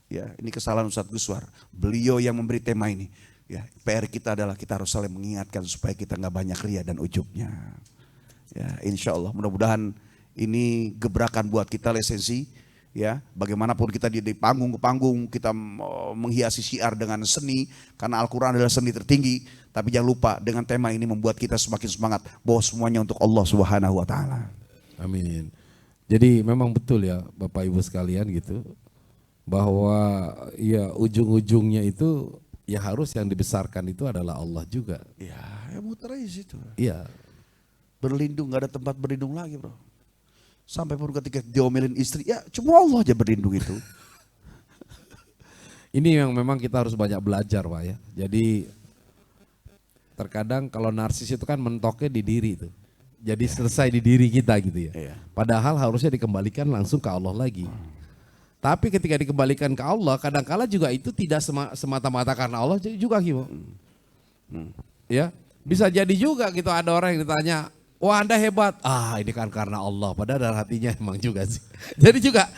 ya ini kesalahan Ustadz Guswar. Beliau yang memberi tema ini. Ya, PR kita adalah kita harus saling mengingatkan supaya kita nggak banyak ria dan ujubnya. Ya, insya Allah mudah-mudahan ini gebrakan buat kita lisensi. Ya, bagaimanapun kita di panggung ke panggung, kita menghiasi syiar dengan seni, karena Al-Quran adalah seni tertinggi. Tapi jangan lupa dengan tema ini membuat kita semakin semangat bahwa semuanya untuk Allah Subhanahu Wa Taala. Amin. Jadi memang betul ya Bapak Ibu sekalian gitu, bahwa ya ujung-ujungnya itu ya harus yang dibesarkan itu adalah Allah juga. Ya muter aja situ. Iya. Berlindung, gak ada tempat berlindung lagi bro. Sampai pun ketika diomelin istri, ya cuma Allah aja berlindung itu. Ini yang memang kita harus banyak belajar Pak ya. Jadi terkadang kalau narsis itu kan mentoknya di diri itu. Jadi selesai di diri kita gitu ya. Iya. Padahal harusnya dikembalikan langsung ke Allah lagi. Tapi ketika dikembalikan ke Allah, kadangkala juga itu tidak semata-mata karena Allah juga gitu. Ya, bisa jadi juga gitu ada orang yang ditanya, wah Anda hebat. Ah ini kan karena Allah. Padahal dalam hatinya emang juga sih. Jadi juga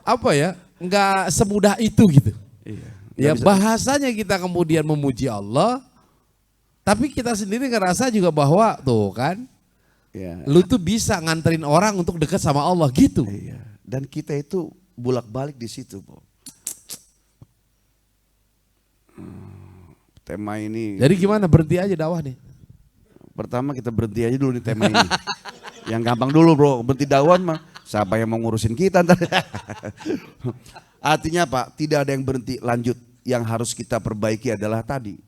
apa ya, nggak semudah itu gitu. Iya. Ya bahasanya kita kemudian memuji Allah, tapi kita sendiri ngerasa juga bahwa tuh kan, Ya. lu tuh bisa nganterin orang untuk dekat sama Allah gitu. Iya. Dan kita itu bolak-balik di situ, Bo. Tema ini. Jadi gimana, berhenti aja dakwah nih? Pertama kita berhenti aja dulu di tema ini. Yang gampang dulu bro, berhenti dakwah mah siapa yang mau ngurusin kita ntar. Artinya Pak, tidak ada yang berhenti, lanjut. Yang harus kita perbaiki adalah tadi,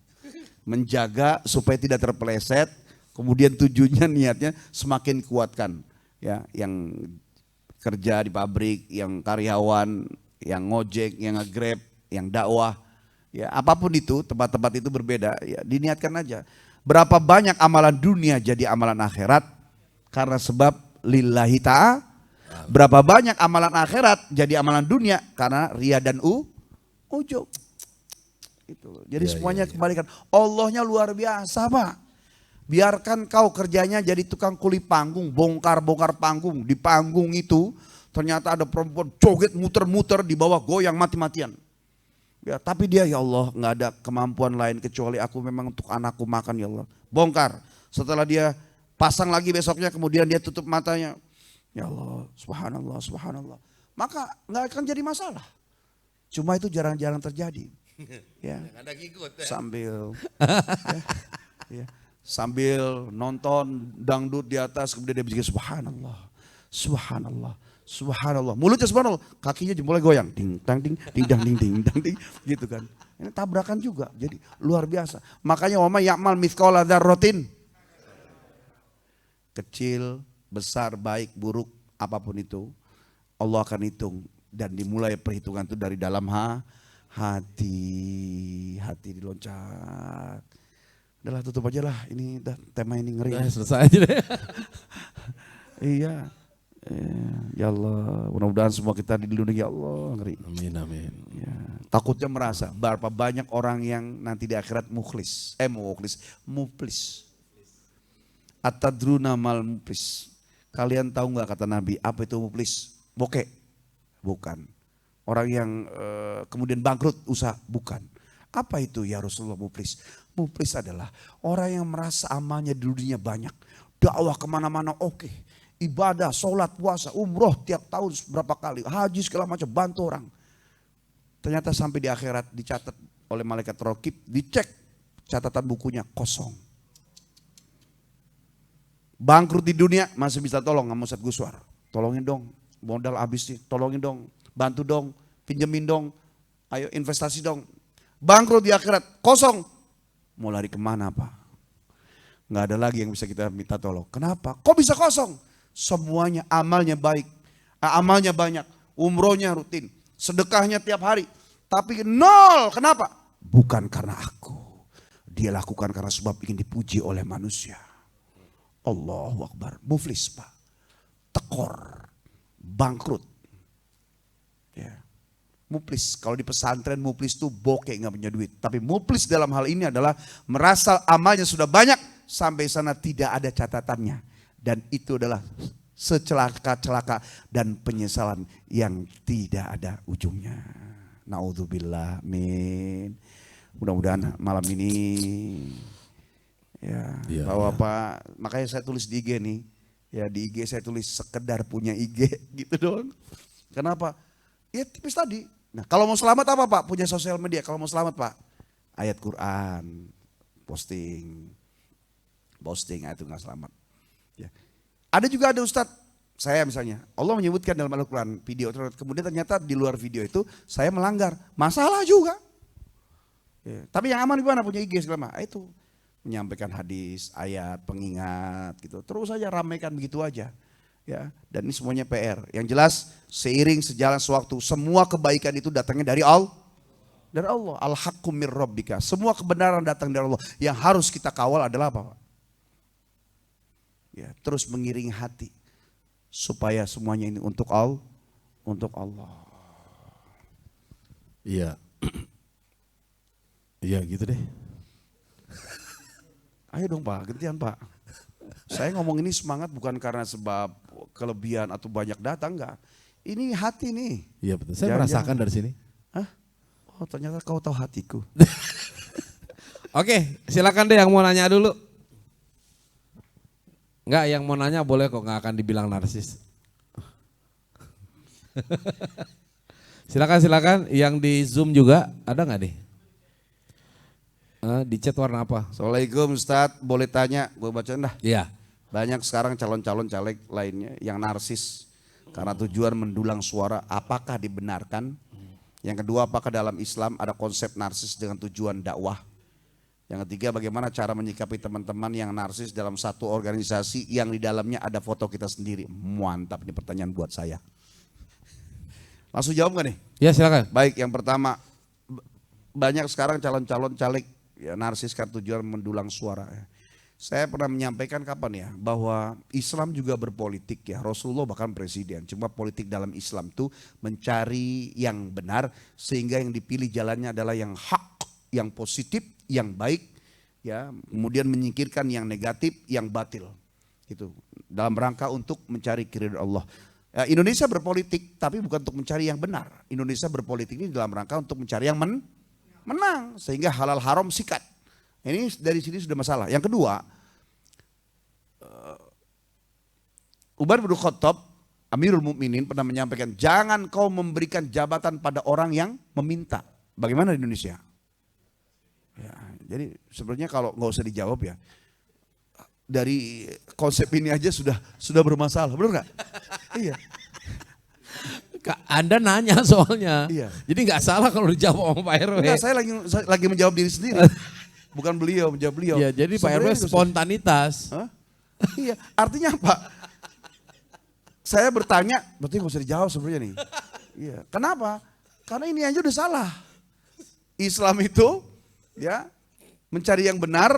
menjaga supaya tidak terpeleset. Kemudian tujuannya, niatnya semakin kuatkan. Ya, yang kerja di pabrik, yang karyawan, yang ngojek, yang nge-grab, yang dakwah. Ya, apapun itu, tempat-tempat itu berbeda. Ya, diniatkan aja. Berapa banyak amalan dunia jadi amalan akhirat karena sebab lillahi ta'ala. Berapa banyak amalan akhirat jadi amalan dunia karena ria dan ujub. Itu. Jadi semuanya kembalikan. Allahnya luar biasa Pak. Biarkan kau kerjanya jadi tukang kuli panggung, bongkar-bongkar panggung. Di panggung itu ternyata ada perempuan joget muter-muter di bawah goyang mati-matian. Ya, tapi dia ya Allah nggak ada kemampuan lain kecuali aku memang untuk anakku makan ya Allah. Bongkar. Setelah dia pasang lagi besoknya kemudian dia tutup matanya. Ya Allah, subhanallah, subhanallah. Maka nggak akan jadi masalah. Cuma itu jarang-jarang terjadi. Ya. Sambil ya, sambil nonton dangdut di atas kemudian dia berpikir subhanallah, subhanallah, subhanallah. Mulutnya subhanallah, kakinya mulai goyang, ding dang ding dang ding dang ding gitu kan. Ini tabrakan juga. Jadi luar biasa. Makanya wa may ya'mal mithqala dzarratin, kecil, besar, baik, buruk, apapun itu Allah akan hitung dan dimulai perhitungan itu dari dalam hati diloncat. Udahlah tutup aja lah, ini tema ini ngeri. Udah selesai aja deh. Iya. Ya Allah, mudah-mudahan semua kita dilindungi ya Allah, ngeri. Amin, amin. Ya, takutnya merasa berapa banyak orang yang nanti di akhirat muflis. Atadruna mal muflis. Kalian tahu nggak kata Nabi apa itu muflis? Bokeh? Bukan. Orang yang kemudian bangkrut usaha? Bukan. Apa itu ya Rasulullah muflis? Muflis adalah orang yang merasa amalnya di dunia banyak. Dakwah kemana-mana oke. Ibadah, sholat, puasa, umroh tiap tahun berapa kali. Haji segala macam, bantu orang. Ternyata sampai di akhirat dicatat oleh malaikat raqib, dicek catatan bukunya kosong. Bangkrut di dunia masih bisa tolong sama Ustadz Guswar. Tolongin dong, modal habis nih, tolongin dong, bantu dong, pinjemin dong, ayo investasi dong. Bangkrut di akhirat, kosong. Mau lari kemana Pak? Nggak ada lagi yang bisa kita minta tolong. Kenapa? Kok bisa kosong? Semuanya amalnya baik, amalnya banyak, umrohnya rutin, sedekahnya tiap hari. Tapi nol, kenapa? Bukan karena aku. Dia lakukan karena sebab ingin dipuji oleh manusia. Allahu Akbar, muflis Pak. Tekor, bangkrut. Ya. Muflis, kalau di pesantren muflis itu bokeh nggak punya duit. Tapi muflis dalam hal ini adalah merasa amalnya sudah banyak sampai sana tidak ada catatannya. Dan itu adalah secelaka-celaka dan penyesalan yang tidak ada ujungnya. Naudzubillah, amin. Mudah-mudahan malam ini ya, Bapak, makanya saya tulis di IG nih. Ya di IG saya tulis sekedar punya IG gitu doang. Kenapa? Ya tipis tadi. Nah kalau mau selamat apa Pak? Punya sosial media. Kalau mau selamat Pak, ayat Quran, posting ayat itu nggak selamat. Ya. Ada juga ada Ustadz, saya misalnya, Allah menyebutkan dalam Al-Quran video, kemudian ternyata di luar video itu saya melanggar, masalah juga. Ya. Tapi yang aman gimana punya IG segala macam, itu menyampaikan hadis, ayat, pengingat gitu, terus saja ramaikan begitu aja. Ya, dan ini semuanya PR. Yang jelas seiring sejalan sewaktu semua kebaikan itu datangnya dari Allah. Dari Allah, al-haqqu mir rabbika. Semua kebenaran datang dari Allah. Yang harus kita kawal adalah apa, Pak? Ya, terus mengiringi hati supaya semuanya ini untuk Allah, untuk Allah. Iya. Iya gitu deh. Ayo dong Pak, gantian Pak. Saya ngomong ini semangat bukan karena sebab kelebihan atau banyak data, enggak. Ini hati nih. Iya betul. Saya merasakan dari sini. Hah? Oh ternyata kau tahu hatiku. Oke, silakan deh yang mau nanya dulu. Enggak, yang mau nanya boleh kok, nggak akan dibilang narsis. Silakan. Yang di Zoom juga ada nggak nih? Di chat warna apa? Assalamualaikum Ustadz, boleh tanya? Gue bacain dah. Iya. Banyak sekarang calon-calon caleg lainnya yang narsis karena tujuan mendulang suara. Apakah dibenarkan? Yang kedua, apakah dalam Islam ada konsep narsis dengan tujuan dakwah? Yang ketiga, bagaimana cara menyikapi teman-teman yang narsis dalam satu organisasi yang di dalamnya ada foto kita sendiri? Mantap, ini pertanyaan buat saya. Langsung jawab gak nih? Ya silakan. Baik, yang pertama, banyak sekarang calon-calon caleg ya, narsis karena tujuan mendulang suara. Saya pernah menyampaikan kapan ya, bahwa Islam juga berpolitik ya, Rasulullah bahkan presiden. Cuma politik dalam Islam tuh mencari yang benar sehingga yang dipilih jalannya adalah yang hak, yang positif, yang baik, ya, kemudian menyingkirkan yang negatif, yang batil, gitu. Dalam rangka untuk mencari keridhaan Allah. Ya, Indonesia berpolitik, tapi bukan untuk mencari yang benar. Indonesia berpolitik ini dalam rangka untuk mencari yang menang, sehingga halal haram sikat. Ini dari sini sudah masalah. Yang kedua, Umar bin Khattab, Amirul Mukminin pernah menyampaikan, jangan kau memberikan jabatan pada orang yang meminta. Bagaimana di Indonesia? Ya, jadi sebenarnya kalau nggak usah dijawab ya, dari konsep ini aja sudah bermasalah, benar nggak? Iya. Anda nanya soalnya, Iya. Jadi nggak salah kalau dijawab sama Pak RW. Enggak, saya lagi menjawab diri sendiri, bukan beliau menjawab beliau. Iya, jadi Pak RW spontanitas. Hah? Iya, artinya apa? Saya bertanya, berarti nggak usah dijawab sebenarnya nih. Iya, kenapa? Karena ini aja udah salah. Islam itu ya mencari yang benar,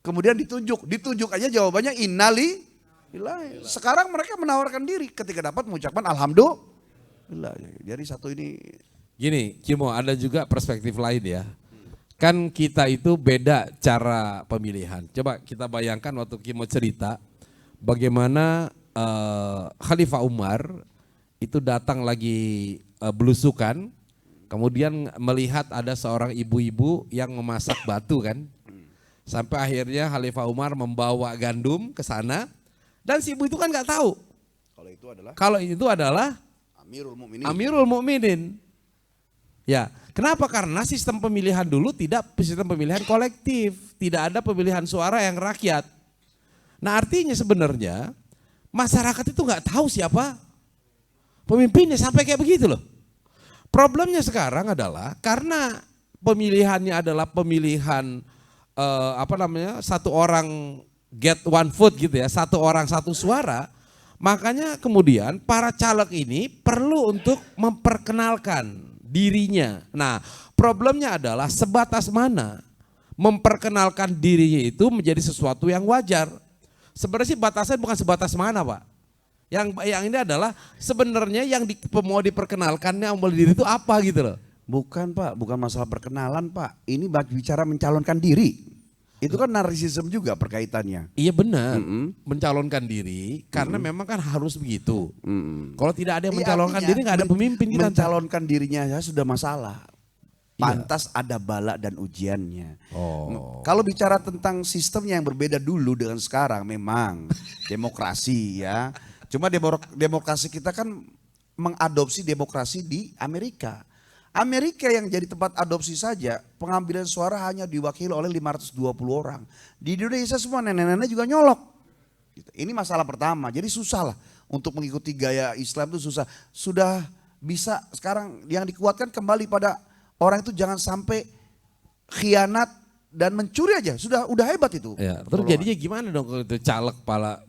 kemudian ditunjuk aja jawabannya innali. Sekarang mereka menawarkan diri ketika dapat mengucapkan alhamdulillah. Jadi satu ini. Gini, Kimo, ada juga perspektif lain ya. Kan kita itu beda cara pemilihan. Coba kita bayangkan waktu Kimo cerita bagaimana Khalifah Umar itu datang lagi belusukan, kemudian melihat ada seorang ibu-ibu yang memasak batu kan. Sampai akhirnya Khalifah Umar membawa gandum ke sana dan si ibu itu kan nggak tahu. Kalau itu adalah Amirul Mukminin. Ya, kenapa? Karena sistem pemilihan dulu tidak sistem pemilihan kolektif, tidak ada pemilihan suara yang rakyat. Nah, artinya sebenarnya masyarakat itu nggak tahu siapa pemimpinnya sampai kayak begitu loh. Problemnya sekarang adalah karena pemilihannya adalah pemilihan satu orang get one vote gitu ya, satu orang satu suara. Makanya kemudian para caleg ini perlu untuk memperkenalkan dirinya. Nah, problemnya adalah sebatas mana memperkenalkan dirinya itu menjadi sesuatu yang wajar. Sebenarnya sih batasnya bukan sebatas mana, Pak. Yang ini adalah sebenarnya yang mau diperkenalkannya oleh diri itu apa gitu loh. Bukan Pak, bukan masalah perkenalan Pak. Ini bicara mencalonkan diri. Itu kan narsisisme juga perkaitannya. Iya benar, mencalonkan diri karena memang kan harus begitu. Kalau tidak ada yang mencalonkan diri nggak ada pemimpin kita. Mencalonkan dirinya ya sudah masalah. Pantas ada bala dan ujiannya. Kalau bicara tentang sistemnya yang berbeda dulu dengan sekarang memang demokrasi ya. Cuma demokrasi kita kan mengadopsi demokrasi di Amerika. Amerika yang jadi tempat adopsi saja pengambilan suara hanya diwakili oleh 520 orang. Di Indonesia semua nenek-nenek juga nyolok. Ini masalah pertama, jadi susah lah untuk mengikuti gaya Islam itu susah. Sudah bisa sekarang yang dikuatkan kembali pada orang itu jangan sampai khianat dan mencuri aja, udah hebat itu. Ya, terus jadinya gimana dong kalau itu caleg pala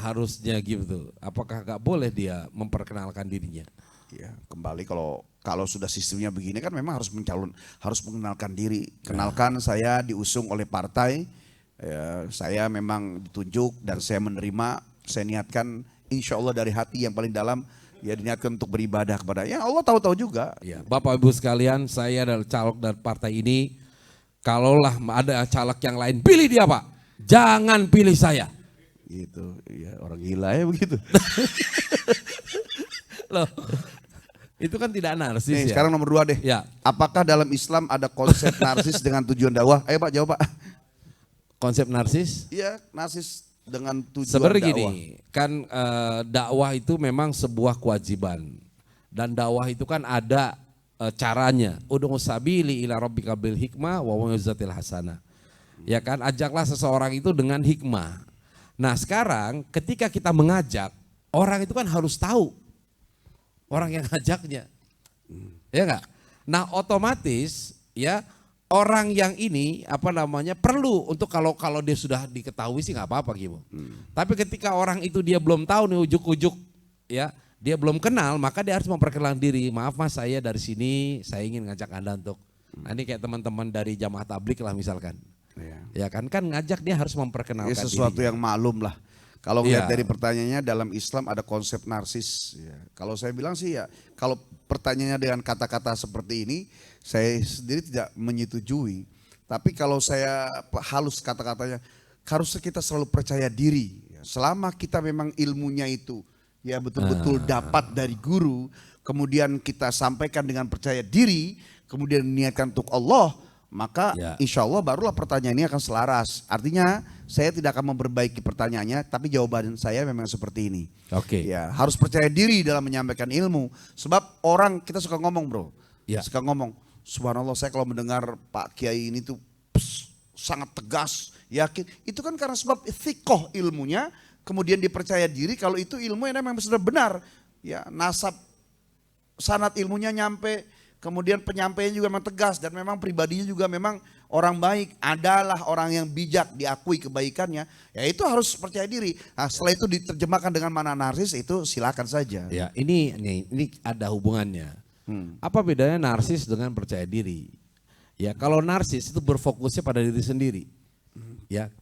harusnya gitu? Apakah gak boleh dia memperkenalkan dirinya? Ya, kembali kalau sudah sistemnya begini kan memang harus mengenalkan diri. Kenalkan saya diusung oleh partai, ya, saya memang ditunjuk dan saya menerima, saya niatkan insya Allah dari hati yang paling dalam, ya diniatkan untuk beribadah kepada ya Allah tahu-tahu juga. Ya, Bapak Ibu sekalian, saya adalah caleg dari partai ini. Kalaulah ada caleg yang lain, pilih dia Pak, jangan pilih saya. Gitu, ya orang gila ya begitu. Loh, itu kan tidak narsis. Nih, ya. Sekarang nomor 2 deh. Ya. Apakah dalam Islam ada konsep narsis dengan tujuan dakwah? Ayo Pak jawab Pak. Konsep narsis? Iya, narsis dengan tujuan sebenarnya dakwah. Gini, kan dakwah itu memang sebuah kewajiban. Dan dakwah itu kan ada caranya. Ud'u sabili ila rabbika bil hikmah wa mau'izatil hasanah. Ya kan, ajaklah seseorang itu dengan hikmah. Nah, sekarang ketika kita mengajak, orang itu kan harus tahu orang yang ngajaknya, ya enggak? Nah otomatis ya orang yang ini perlu untuk kalau dia sudah diketahui sih nggak apa-apa gitu. Tapi ketika orang itu dia belum tahu nih ujuk-ujuk ya dia belum kenal maka dia harus memperkenalkan diri. Maaf Mas saya dari sini saya ingin ngajak Anda untuk ini kayak teman-teman dari jamaah tablik lah misalkan. Ya kan ngajak dia harus memperkenalkan ya, sesuatu dirinya. yang maklum lah. Kalau ngeliat dari pertanyaannya dalam Islam ada konsep narsis. Ya. Kalau saya bilang sih ya, kalau pertanyaannya dengan kata-kata seperti ini, saya sendiri tidak menyetujui. Tapi kalau saya halus kata-katanya, harusnya kita selalu percaya diri. Selama kita memang ilmunya itu ya betul-betul dapat dari guru, kemudian kita sampaikan dengan percaya diri, kemudian niatkan untuk Allah, maka insya Allah barulah pertanyaan ini akan selaras. Artinya saya tidak akan memperbaiki pertanyaannya, tapi jawaban saya memang seperti ini. Oke. Ya, harus percaya diri dalam menyampaikan ilmu. Sebab orang kita suka ngomong bro, suka ngomong, subhanallah saya kalau mendengar Pak Kiai ini tuh sangat tegas, yakin. Itu kan karena sebab thikoh ilmunya, kemudian dipercaya diri kalau itu ilmunya memang sudah benar. Ya, nasab sanad ilmunya nyampe. Kemudian penyampaian juga memang tegas dan memang pribadinya juga memang orang baik, adalah orang yang bijak, diakui kebaikannya, ya itu harus percaya diri. Nah, setelah itu diterjemahkan dengan mana narsis itu silakan saja. Ya, ini ada hubungannya. Apa bedanya narsis dengan percaya diri? Ya, kalau narsis itu berfokusnya pada diri sendiri. Ya,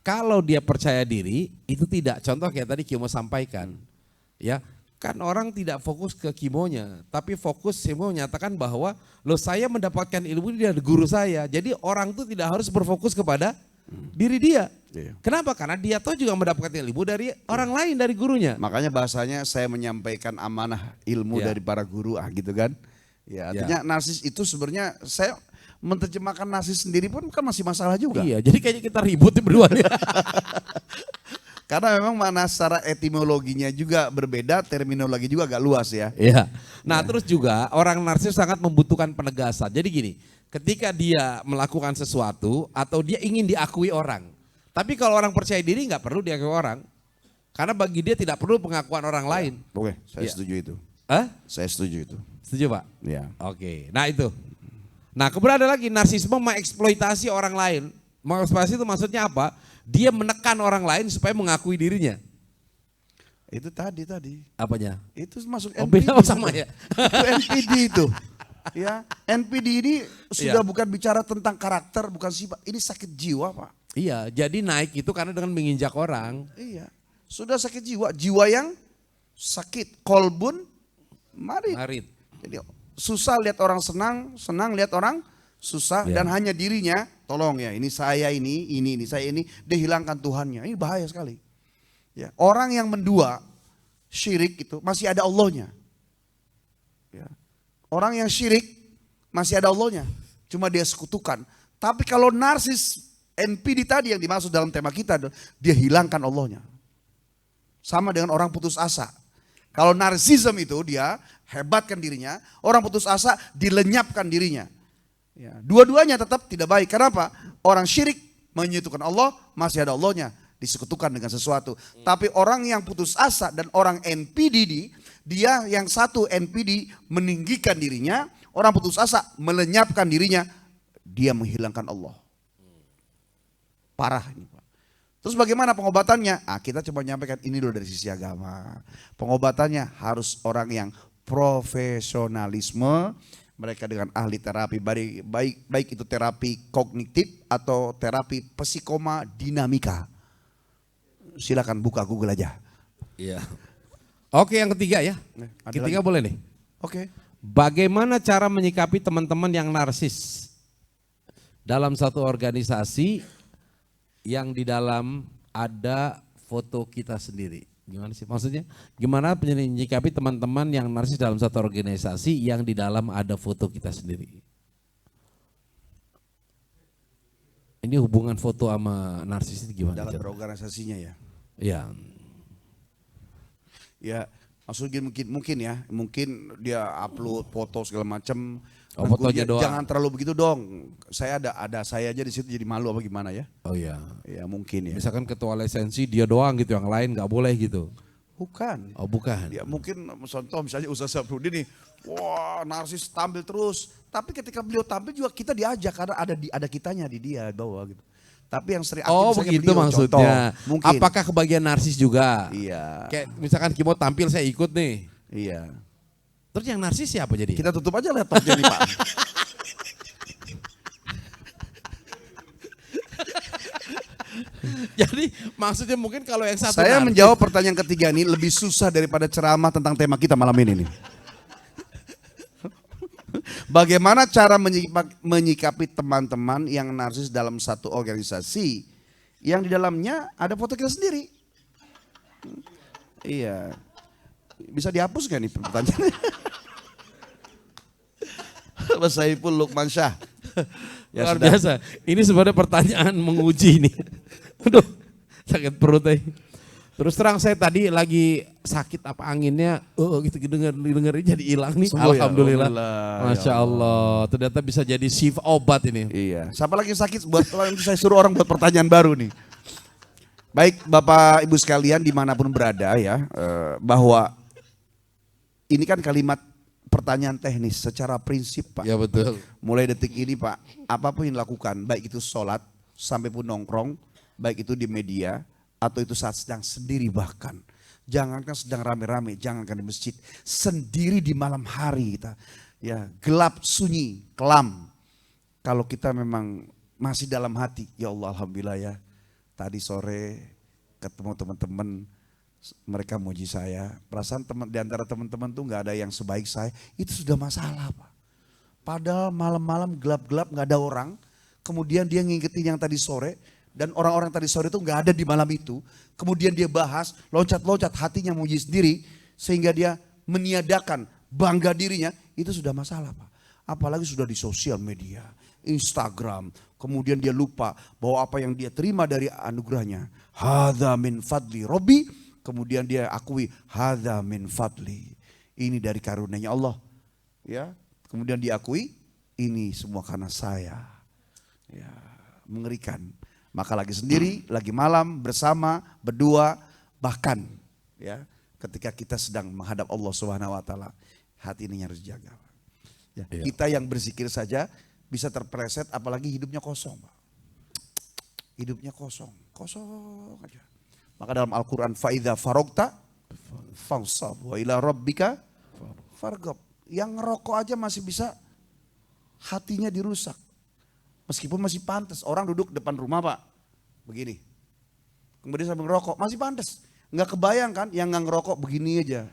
kalau dia percaya diri itu tidak. Contoh kayak tadi Kimo sampaikan, ya kan orang tidak fokus ke kimonya, tapi fokus Kimo menyatakan bahwa loh saya mendapatkan ilmu dari guru saya. Jadi orang itu tidak harus berfokus kepada diri dia. Iya. Kenapa? Karena dia tahu juga mendapatkan ilmu dari orang lain, dari gurunya. Makanya bahasanya saya menyampaikan amanah ilmu Ya. dari para guru gitu kan. Ya, artinya narsis itu sebenarnya saya menerjemahkan narsis sendiri pun kan masih masalah juga. Iya, jadi kayaknya kita ribut berdua nih. Karena memang mana secara etimologinya juga berbeda, terminologi juga agak luas ya. Iya. Nah, terus juga orang narsis sangat membutuhkan penegasan. Jadi gini, ketika dia melakukan sesuatu atau dia ingin diakui orang. Tapi kalau orang percaya diri nggak perlu diakui orang. Karena bagi dia tidak perlu pengakuan orang lain. Oke, saya Iya. setuju itu. Hah? Saya setuju itu. Setuju, Pak? Ya. Oke. Nah, itu. Nah, kemudian ada lagi narsisme mengeksploitasi orang lain. Mengeksploitasi itu maksudnya apa? Dia menekan orang lain supaya mengakui dirinya. Itu tadi. Apanya? Itu masuk Oh, NPD. beda sama ya? Itu NPD itu. Ya, NPD ini sudah Iya. bukan bicara tentang karakter, bukan sifat. Ini sakit jiwa, Pak. Iya, jadi naik itu karena dengan menginjak orang. Iya. Sudah sakit jiwa, jiwa yang sakit, kolbun marit. Marit. Jadi susah lihat orang senang, senang lihat orang susah Ya. dan hanya dirinya, tolong ya, ini saya ini saya ini, dia hilangkan Tuhannya. Ini bahaya sekali. Ya, orang yang mendua syirik itu masih ada Allahnya. Ya. Orang yang syirik masih ada Allahnya, cuma dia sekutukan. Tapi kalau narsis NPD tadi yang dimaksud dalam tema kita, dia hilangkan Allahnya. Sama dengan orang putus asa. Kalau narsisme itu dia hebatkan dirinya, orang putus asa dilenyapkan dirinya. Ya, dua-duanya tetap tidak baik. Kenapa? Orang syirik menyekutukan Allah, masih ada Allahnya, disekutukan dengan sesuatu. Tapi orang yang putus asa dan orang NPD, dia yang satu NPD meninggikan dirinya, orang putus asa melenyapkan dirinya, dia menghilangkan Allah. Parah ini Pak. Terus bagaimana pengobatannya? Kita coba nyampaikan ini dulu dari sisi agama. Pengobatannya harus orang yang profesionalisme, mereka dengan ahli terapi, baik itu terapi kognitif atau terapi psikoma dinamika. Silakan buka Google aja. Iya. Oke, yang ketiga ya. Ada Ketiga lagi? boleh nih. Oke. Bagaimana cara menyikapi teman-teman yang narsis dalam satu organisasi yang di dalam ada foto kita sendiri? Gimana sih maksudnya? Gimana menyikapi teman-teman yang narsis dalam satu organisasi yang di dalam ada foto kita sendiri? Ini hubungan foto sama narsis itu gimana? Dalam berorganisasinya ya. Ya. Ya, maksudnya mungkin dia upload foto segala macam. Oh, fotonya doang. Jangan terlalu begitu dong. Saya ada saya aja di situ jadi malu apa gimana ya? Oh iya. Ya mungkin ya. Misalkan ketua lisensi dia doang gitu, yang lain nggak boleh gitu. Bukan. Oh bukan. Ya mungkin contoh misalnya Ustaz Syafruddin nih, wah narsis tampil terus. Tapi ketika beliau tampil juga kita diajak karena ada kitanya di dia bawah gitu. Tapi yang sering aktif Oh misalnya begitu beliau, maksudnya. contoh, mungkin. Apakah kebagian narsis juga? Iya. Kayak misalkan Kimo tampil saya ikut nih. Iya. Terus yang narsis siapa jadi? Kita tutup aja laptopnya nih Pak. Jadi maksudnya mungkin kalau yang satu Saya narsis, menjawab pertanyaan ketiga ini lebih susah daripada ceramah tentang tema kita malam ini nih. Bagaimana cara menyikapi teman-teman yang narsis dalam satu organisasi yang di dalamnya ada foto kita sendiri? Iya. Bisa dihapus gak nih pertanyaannya? Mas Saiful Lukman Syah. Ya luar sudah. biasa. Ini sebenarnya pertanyaan menguji nih. Aduh, sakit perut Terus terang saya tadi lagi sakit apa anginnya, gitu dengerin jadi hilang nih. Sembuh ya? Alhamdulillah. Alhamdulillah. Masya Allah. Ternyata bisa jadi shift obat ini. Iya. Siapa lagi sakit buat nanti saya suruh orang buat pertanyaan baru nih. Baik Bapak Ibu sekalian dimanapun berada ya, bahwa ini kan kalimat pertanyaan teknis secara prinsip Pak. Ya betul. Mulai detik ini Pak, apapun yang dilakukan, baik itu sholat, sampai pun nongkrong, baik itu di media, atau itu saat sedang sendiri bahkan. Jangankan sedang rame-rame, jangankan di masjid, sendiri di malam hari kita. Ya, gelap, sunyi, kelam. Kalau kita memang masih dalam hati, ya Allah alhamdulillah ya. Tadi sore ketemu teman-teman, mereka muji saya. Perasaan di antara teman-teman tuh nggak ada yang sebaik saya. Itu sudah masalah Pak. Padahal malam-malam gelap-gelap nggak ada orang. Kemudian dia ngingetin yang tadi sore. Dan orang-orang tadi sore itu nggak ada di malam itu. Kemudian dia bahas, loncat-loncat hatinya muji sendiri. Sehingga dia meniadakan bangga dirinya. Itu sudah masalah Pak. Apalagi sudah di sosial media, Instagram. Kemudian dia lupa bahwa apa yang dia terima dari anugerahnya. Hadza min fadli Robbi. Kemudian dia akui, hadza min fadli. Ini dari karunia Allah. Ya, kemudian diakui, ini semua karena saya. Ya, mengerikan. Maka lagi sendiri, lagi malam, bersama, berdua, bahkan ya, ketika kita sedang menghadap Allah Subhanahu wa taala, hati ini harus dijaga. Ya, kita yang berzikir saja bisa terpreset, apalagi hidupnya kosong, Pak. Hidupnya kosong aja. Maka dalam Al-Quran, faidha farogta fansab wa ila rabbika fargob. Yang ngerokok aja masih bisa hatinya dirusak. Meskipun masih pantas, orang duduk depan rumah Pak, begini. Kemudian sambil ngerokok, masih pantas. Nggak kebayang kan, yang nggak ngerokok begini aja.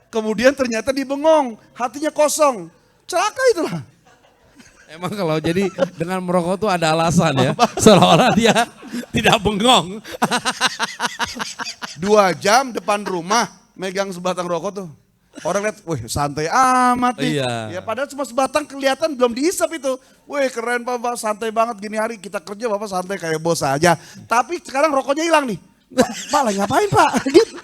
Kemudian ternyata dibengong, hatinya kosong. Celaka itulah. Emang kalau jadi dengan merokok tuh ada alasan ya. Seolah-olah dia tidak bengong. 2 jam depan rumah megang sebatang rokok tuh. Orang lihat, wih santai amat nih. Iya. Ya padahal cuma sebatang kelihatan belum dihisap itu. Wih keren Bapak, santai banget gini hari kita kerja Bapak santai kayak bos aja. Tapi sekarang rokoknya hilang nih. Pak lagi ngapain Pak? Gitu.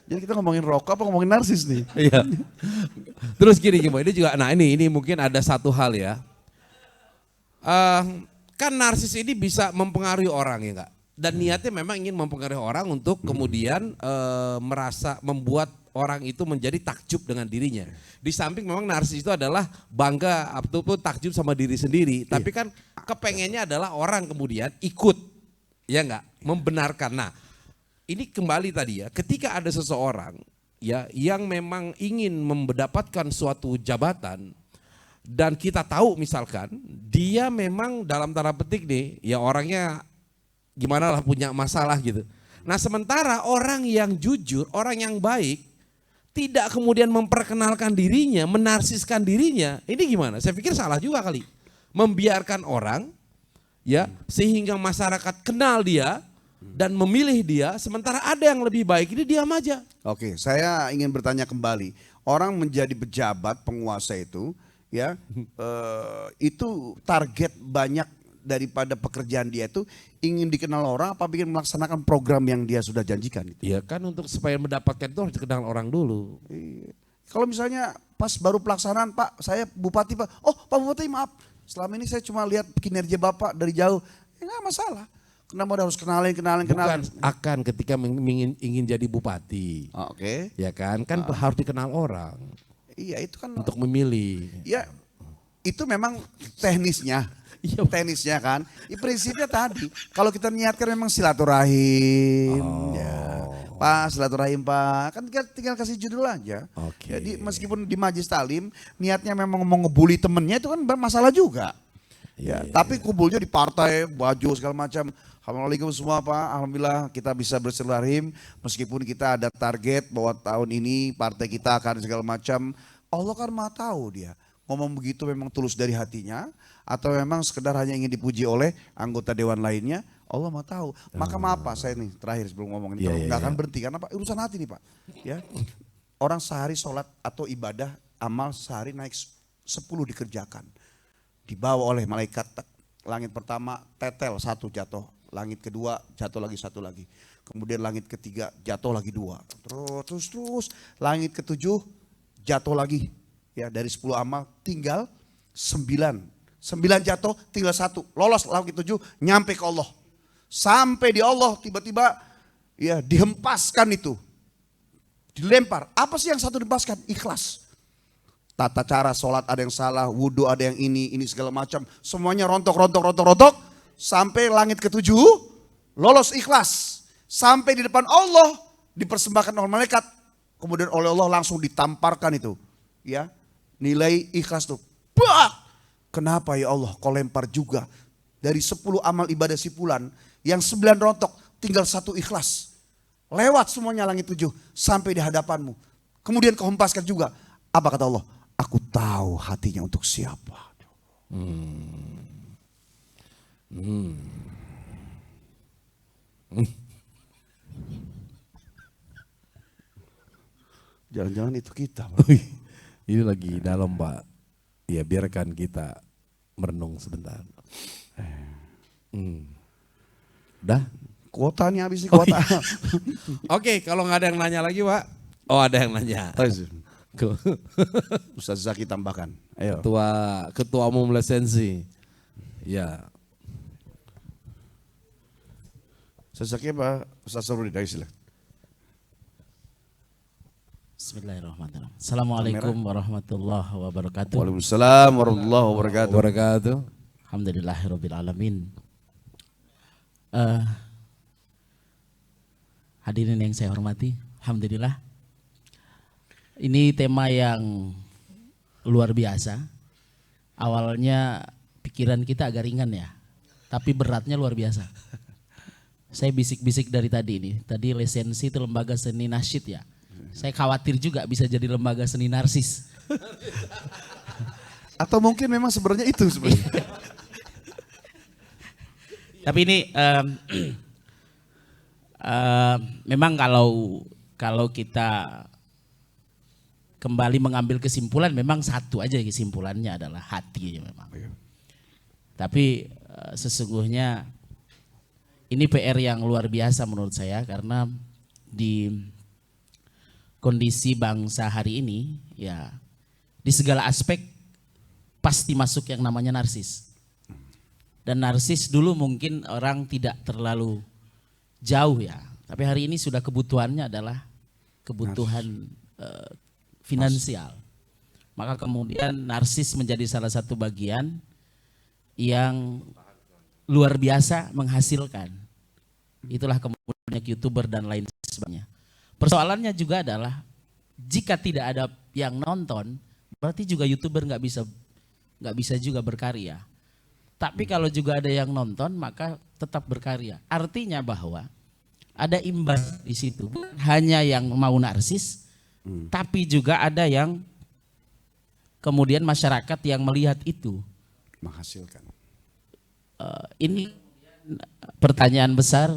Jadi kita ngomongin rokok apa ngomongin narsis nih? Iya. Terus gini ini juga, nah ini mungkin ada satu hal ya. Kan narsis ini bisa mempengaruhi orang ya enggak? Dan niatnya memang ingin mempengaruhi orang untuk kemudian merasa membuat orang itu menjadi takjub dengan dirinya. Di samping memang narsis itu adalah bangga ataupun takjub sama diri sendiri. Tapi kan kepengennya adalah orang kemudian ikut, ya enggak? Membenarkan. Nah ini kembali tadi ya, ketika ada seseorang ya yang memang ingin mendapatkan suatu jabatan dan kita tahu misalkan dia memang dalam tanda petik nih ya orangnya gimana lah punya masalah gitu. Nah sementara orang yang jujur, orang yang baik tidak kemudian memperkenalkan dirinya, menarsiskan dirinya, ini gimana? Saya pikir salah juga kali. Membiarkan orang ya sehingga masyarakat kenal dia dan memilih dia, sementara ada yang lebih baik, ini diam aja. Oke, saya ingin bertanya kembali. Orang menjadi pejabat, penguasa itu, ya, itu target banyak daripada pekerjaan dia itu ingin dikenal orang, apa ingin melaksanakan program yang dia sudah janjikan? Iya kan untuk supaya mendapatkan itu harus dikenal orang dulu. Kalau misalnya pas baru pelaksanaan, Pak, saya bupati Pak, oh Pak Bupati maaf, selama ini saya cuma lihat kinerja Bapak dari jauh, nggak masalah. Kenapa harus kenalin? Bukan akan ketika ingin jadi bupati. Oke. Ya kan harus dikenal orang. Iya itu kan. Untuk memilih. Ya itu memang teknisnya. Iya. Teknisnya kan. Prinsipnya tadi. Kalau kita niatkan memang silaturahim. Ya. Pak silaturahim Pak. Kan tinggal kasih judul aja. Oke. Jadi meskipun di majelis taklim niatnya memang mau ngebully temennya itu kan bermasalah juga. Ya, tapi kumpulnya di partai, baju segala macam. Assalamualaikum semua Pak, alhamdulillah kita bisa bersilaturahim meskipun kita ada target bahwa tahun ini partai kita akan segala macam. Allah kan maha tahu dia. Ngomong begitu memang tulus dari hatinya atau memang sekedar hanya ingin dipuji oleh anggota dewan lainnya. Allah maha tahu. Maka maaf Pak, saya nih terakhir sebelum ngomong ini nggak akan berhenti karena Pak urusan hati nih Pak. Ya, orang sehari sholat atau ibadah amal sehari naik 10 dikerjakan. Dibawa oleh malaikat, langit pertama tetel 1 jatuh, langit kedua jatuh lagi 1 lagi, kemudian langit ketiga jatuh lagi 2, terus langit ke-7 jatuh lagi, ya dari 10 amal tinggal 9 jatuh tinggal 1, lolos langit 7 nyampe ke Allah, sampai di Allah tiba-tiba ya dihempaskan itu, dilempar. Apa sih yang satu dihempaskan? Ikhlas. Tata cara sholat ada yang salah, wudhu ada yang ini segala macam. Semuanya rontok. Sampai langit ke-7, lolos ikhlas. Sampai di depan Allah, dipersembahkan oleh malaikat. Kemudian oleh Allah langsung ditamparkan itu. ya, nilai ikhlas tuh. Bak! Kenapa ya Allah kau lempar juga dari 10 amal ibadah si fulan yang 9 rontok tinggal 1 ikhlas. Lewat semuanya langit 7 sampai di hadapanmu. Kemudian kau hempaskan juga. Apa kata Allah? Aku tahu hatinya untuk siapa. Jangan-jangan itu kita. Ini lagi dalam Pak. Ya biarkan kita merenung sebentar. Udah? Kuota nih habis nih kuota. Oke, kalau nggak ada yang nanya lagi Pak. Oh ada yang nanya. Ustaz Zaki tambahkan. Ayo. Ketua Umum Lesensi. Ya. Ustaz Zaki apa? Ustaz Sarudi, silakan. Bismillahirrahmanirrahim. Assalamualaikum warahmatullahi wabarakatuh. Waalaikumsalam warahmatullahi wabarakatuh. Alhamdulillahirabbil alamin. Hadirin yang saya hormati, alhamdulillah. Ini tema yang luar biasa. Awalnya pikiran kita agak ringan ya, tapi beratnya luar biasa. Saya bisik-bisik dari tadi ini. Tadi Lesensi itu lembaga seni nasyid ya. Saya khawatir juga bisa jadi lembaga seni narsis. Atau mungkin memang sebenarnya itu sebenarnya. Tapi ini memang kalau kita kembali mengambil kesimpulan, memang satu aja kesimpulannya adalah hati memang. Tapi sesungguhnya ini PR yang luar biasa menurut saya, karena di kondisi bangsa hari ini ya di segala aspek pasti masuk yang namanya narsis. Dan narsis dulu mungkin orang tidak terlalu jauh ya, tapi hari ini sudah kebutuhannya adalah kebutuhan finansial. Maka kemudian narsis menjadi salah satu bagian yang luar biasa menghasilkan. Itulah kemudian YouTuber dan lain sebagainya. Persoalannya juga adalah jika tidak ada yang nonton, berarti juga YouTuber nggak bisa juga berkarya. Tapi kalau juga ada yang nonton, maka tetap berkarya. Artinya bahwa ada imbas di situ. Bukan hanya yang mau narsis, tapi juga ada yang kemudian masyarakat yang melihat itu Menghasilkan. Ini pertanyaan besar,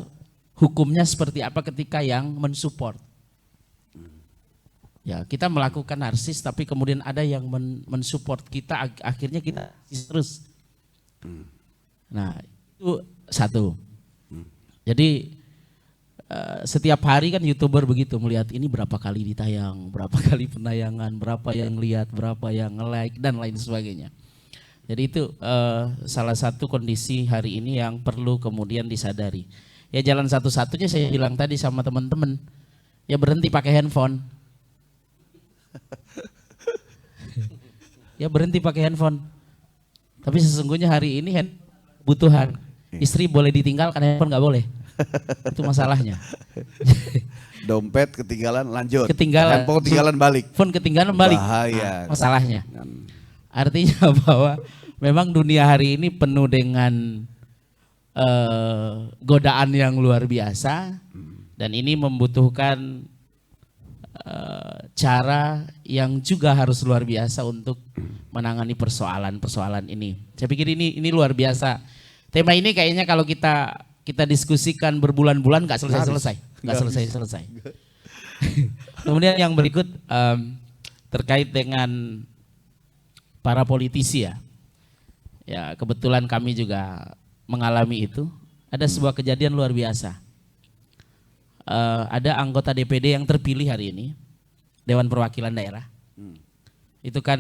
hukumnya seperti apa ketika yang mensupport? Ya, kita melakukan narsis tapi kemudian ada yang mensupport kita, akhirnya kita terus. Nah, itu satu. Jadi setiap hari kan YouTuber begitu melihat ini berapa kali ditayang, berapa kali penayangan, berapa yang lihat, berapa yang nge-like dan lain sebagainya. Jadi itu salah satu kondisi hari ini yang perlu kemudian disadari. Ya jalan satu-satunya saya bilang tadi sama teman-teman, ya berhenti pakai handphone. Ya berhenti pakai handphone. Tapi sesungguhnya hari ini kebutuhan. Istri boleh ditinggalkan, handphone nggak boleh. Itu masalahnya. Dompet ketinggalan lanjut. Ketinggalan. Handphone ketinggalan balik. Phone ketinggalan balik. Bahaya. Nah, masalahnya. Artinya bahwa memang dunia hari ini penuh dengan godaan yang luar biasa, dan ini membutuhkan cara yang juga harus luar biasa untuk menangani persoalan-persoalan ini. Saya pikir ini luar biasa. Tema ini kayaknya kalau kita diskusikan berbulan-bulan nggak selesai. Kemudian yang berikut terkait dengan para politisi ya. Ya kebetulan kami juga mengalami itu. Ada sebuah kejadian luar biasa. Ada anggota DPD yang terpilih hari ini, Dewan Perwakilan Daerah. Itu kan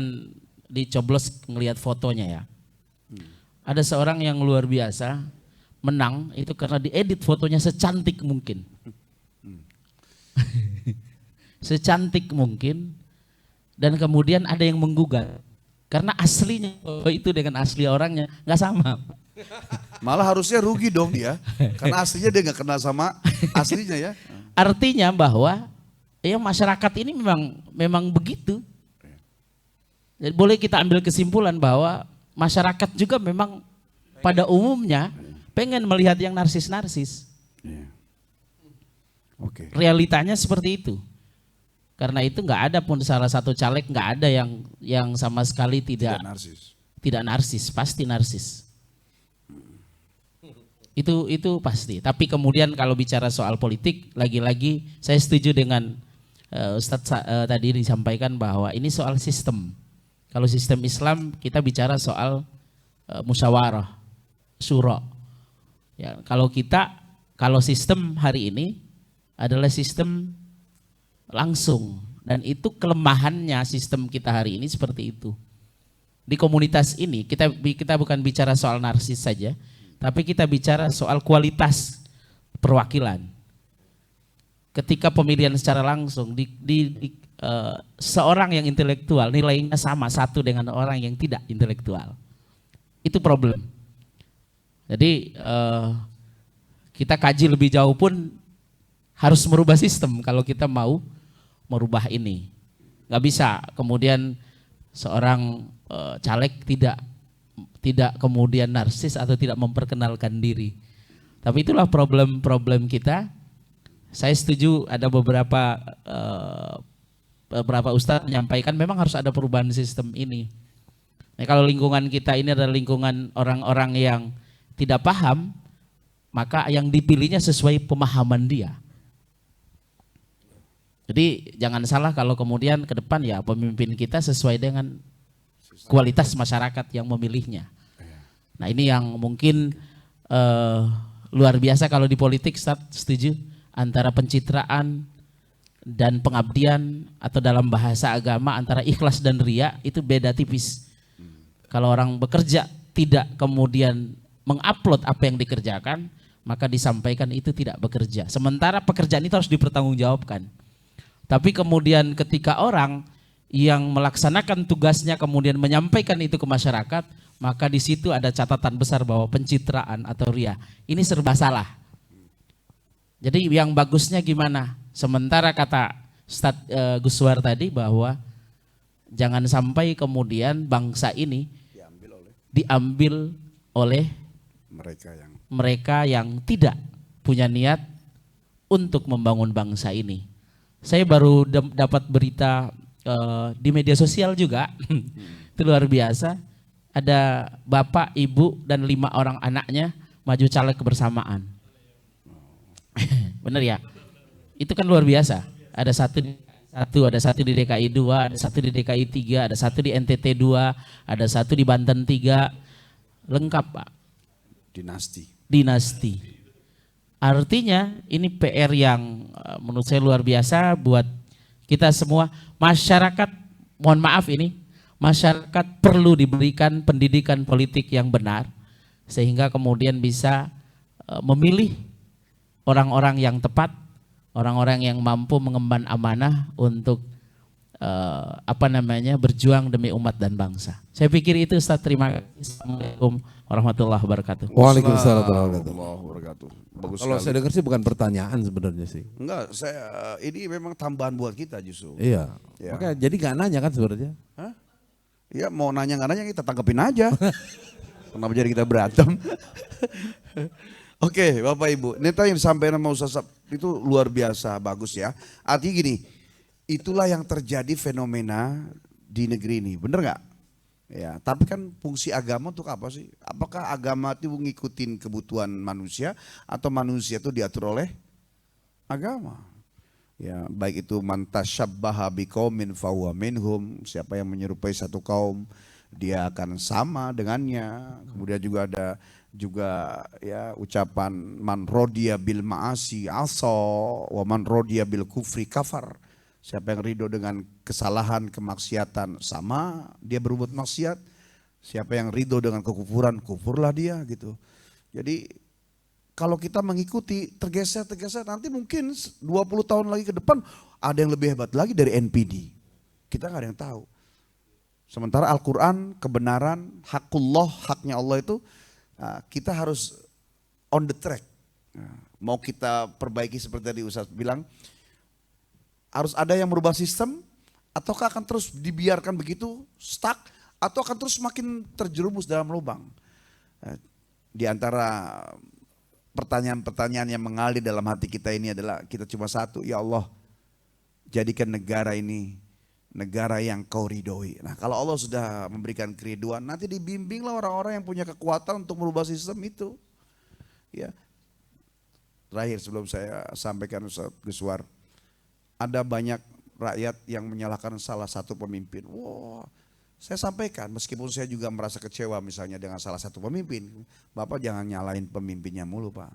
dicoblos ngelihat fotonya ya. Ada seorang yang luar biasa menang itu karena diedit fotonya secantik mungkin. Secantik mungkin, dan kemudian ada yang menggugat karena aslinya itu dengan asli orangnya nggak sama. Malah harusnya rugi dong dia, karena aslinya dia nggak kenal sama aslinya ya. Artinya bahwa ya masyarakat ini memang begitu. Jadi boleh kita ambil kesimpulan bahwa masyarakat juga memang pada umumnya pengen melihat yang narsis-narsis. Iya. Oke. Realitanya seperti itu. Karena itu nggak ada pun salah satu caleg nggak ada yang sama sekali tidak narsis, pasti narsis. Itu pasti. Tapi kemudian kalau bicara soal politik, lagi-lagi saya setuju dengan Ustadz tadi disampaikan bahwa ini soal sistem. Kalau sistem Islam kita bicara soal musyawarah, syura. Ya, kalau sistem hari ini adalah sistem langsung, dan itu kelemahannya sistem kita hari ini seperti itu. Di komunitas ini kita bukan bicara soal narsis saja, tapi kita bicara soal kualitas perwakilan. Ketika pemilihan secara langsung seorang yang intelektual nilainya sama satu dengan orang yang tidak intelektual, itu problem. Jadi kita kaji lebih jauh pun harus merubah sistem kalau kita mau merubah ini. Nggak bisa kemudian seorang caleg tidak kemudian narsis atau tidak memperkenalkan diri. Tapi itulah problem kita. Saya setuju ada beberapa ustadz menyampaikan memang harus ada perubahan sistem ini. Nah, kalau lingkungan kita ini adalah lingkungan orang-orang yang tidak paham, maka yang dipilihnya sesuai pemahaman dia. Jadi jangan salah kalau kemudian ke depan ya pemimpin kita sesuai dengan kualitas masyarakat yang memilihnya. Nah ini yang mungkin luar biasa kalau di politik, setuju, antara pencitraan dan pengabdian, atau dalam bahasa agama antara ikhlas dan riya itu beda tipis. Kalau orang bekerja tidak kemudian mengupload apa yang dikerjakan, maka disampaikan itu tidak bekerja. Sementara pekerjaan itu harus dipertanggungjawabkan. Tapi kemudian ketika orang yang melaksanakan tugasnya kemudian menyampaikan itu ke masyarakat, maka di situ ada catatan besar bahwa pencitraan atau riya ini serba salah. Jadi yang bagusnya gimana? Sementara kata Ustadz Guswar tadi bahwa jangan sampai kemudian bangsa ini diambil oleh mereka yang tidak punya niat untuk membangun bangsa ini. Saya baru dapat berita di media sosial juga, itu luar biasa. Ada bapak, ibu, dan 5 orang anaknya maju caleg kebersamaan. Bener ya? Itu kan luar biasa. Ada satu di DKI 2, ada satu di DKI 3, ada satu di NTT 2, ada satu di Banten 3. Lengkap Pak. Dinasti. Artinya ini PR yang menurut saya luar biasa buat kita semua. Masyarakat, mohon maaf ini, masyarakat perlu diberikan pendidikan politik yang benar sehingga kemudian bisa memilih orang-orang yang tepat, orang-orang yang mampu mengemban amanah untuk berjuang demi umat dan bangsa. Saya pikir itu Ustaz. Terima kasih. Assalamualaikum warahmatullahi wabarakatuh. Waalaikumsalam warahmatullahi wabarakatuh. Bagus Kalau sekali. saya dengar sih bukan pertanyaan sebenarnya sih. Enggak, ini memang tambahan buat kita justru. Iya. Ya. Makanya jadi nggak nanya kan sebenarnya. Hah? Ya mau nanya nggak nanya kita tanggepin aja. Kenapa jadi kita berantem? Oke, Bapak Ibu, neta yang disampaikan sama Ustaz itu luar biasa bagus ya. Artinya gini, itulah yang terjadi fenomena di negeri ini, bener nggak? Ya, tapi kan fungsi agama untuk apa sih? Apakah agama itu ngikutin kebutuhan manusia atau manusia itu diatur oleh agama? Ya, baik itu man tasyabbaha biqaumin fahuwa minhum, siapa yang menyerupai satu kaum dia akan sama dengannya. Kemudian juga ada ya ucapan man rodiya bil ma'asi asa wa man rodiya bil kufri kafar. Siapa yang ridho dengan kesalahan, kemaksiatan, sama dia berbuat maksiat. Siapa yang ridho dengan kekufuran, kufurlah dia gitu. Jadi kalau kita mengikuti tergeser nanti mungkin 20 tahun lagi ke depan ada yang lebih hebat lagi dari NPD. Kita nggak ada yang tahu. Sementara Al-Quran, kebenaran, hakullah, haknya Allah itu kita harus on the track. Mau kita perbaiki seperti tadi Ustaz bilang, harus ada yang merubah sistem, Ataukah akan terus dibiarkan begitu stuck, atau akan terus makin terjerumus dalam lubang? Di antara pertanyaan-pertanyaan yang mengalir dalam hati kita ini adalah kita cuma satu, ya Allah, jadikan negara ini negara yang kau ridhoi. Nah, kalau Allah sudah memberikan keriduan, nanti dibimbinglah orang-orang yang punya kekuatan untuk merubah sistem itu. Ya. Terakhir sebelum saya sampaikan Ustaz Guswar, ada banyak rakyat yang menyalahkan salah satu pemimpin. Wah, saya sampaikan meskipun saya juga merasa kecewa misalnya dengan salah satu pemimpin. Bapak jangan nyalain pemimpinnya mulu, Pak.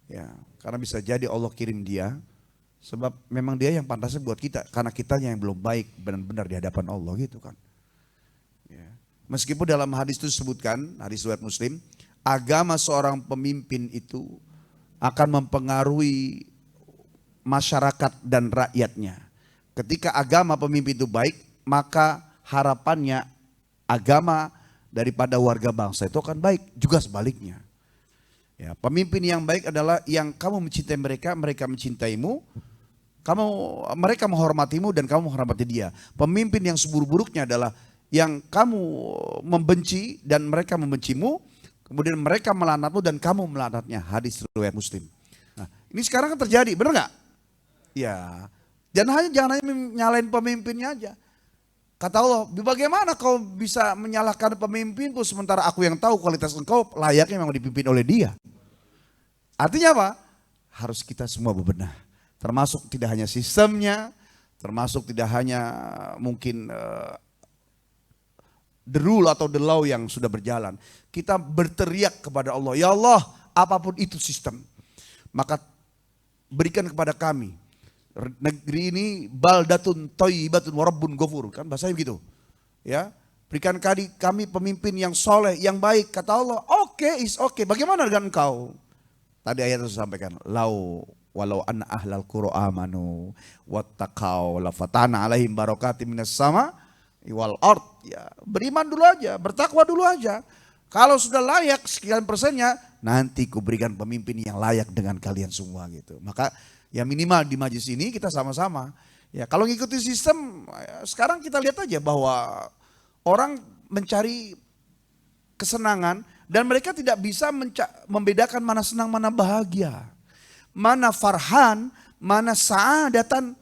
Ya, karena bisa jadi Allah kirim dia sebab memang dia yang pantasnya buat kita, karena kitanya yang belum baik benar-benar di hadapan Allah gitu kan. Ya. Meskipun dalam hadis itu disebutkan, hadis riwayat Muslim, agama seorang pemimpin itu akan mempengaruhi masyarakat dan rakyatnya. Ketika agama pemimpin itu baik, maka harapannya agama daripada warga bangsa itu akan baik, juga sebaliknya. Ya, pemimpin yang baik adalah yang kamu mencintai mereka, mereka mencintaimu. Mereka menghormatimu dan kamu menghormati dia. Pemimpin yang seburuk-buruknya adalah yang kamu membenci dan mereka membencimu, kemudian mereka melaknatmu dan kamu melaknatnya. Hadis riwayat Muslim. Nah, ini sekarang kan terjadi, benar nggak? Ya, jangan hanya nyalain pemimpinnya aja. Kata Allah, bagaimana kau bisa menyalahkan pemimpinku sementara aku yang tahu kualitas engkau layaknya memang dipimpin oleh dia. Artinya apa? Harus kita semua bebenah. Termasuk tidak hanya sistemnya, termasuk tidak hanya mungkin the rule atau the law yang sudah berjalan. Kita berteriak kepada Allah, ya Allah, apapun itu sistem, maka berikan kepada kami negeri ini baldatun thayyibatun wa rabbun ghafur, kan bahasanya begitu. Ya, berikan kami pemimpin yang soleh, yang baik. Kata Allah, oke, is oke. Bagaimana dengan engkau? Tadi ayat itu sampaikan, walau anna ahlal qura amanu wattaqau la fatana alaihim barakatim minas sama wal ard. Ya, beriman dulu aja, bertakwa dulu aja. Kalau sudah layak sekian persennya, nanti kuberikan pemimpin yang layak dengan kalian semua gitu. Maka ya minimal di majelis ini kita sama-sama. Ya, kalau ngikuti sistem, sekarang kita lihat aja bahwa orang mencari kesenangan dan mereka tidak bisa membedakan mana senang mana bahagia. Mana farhan, mana sa'adatan.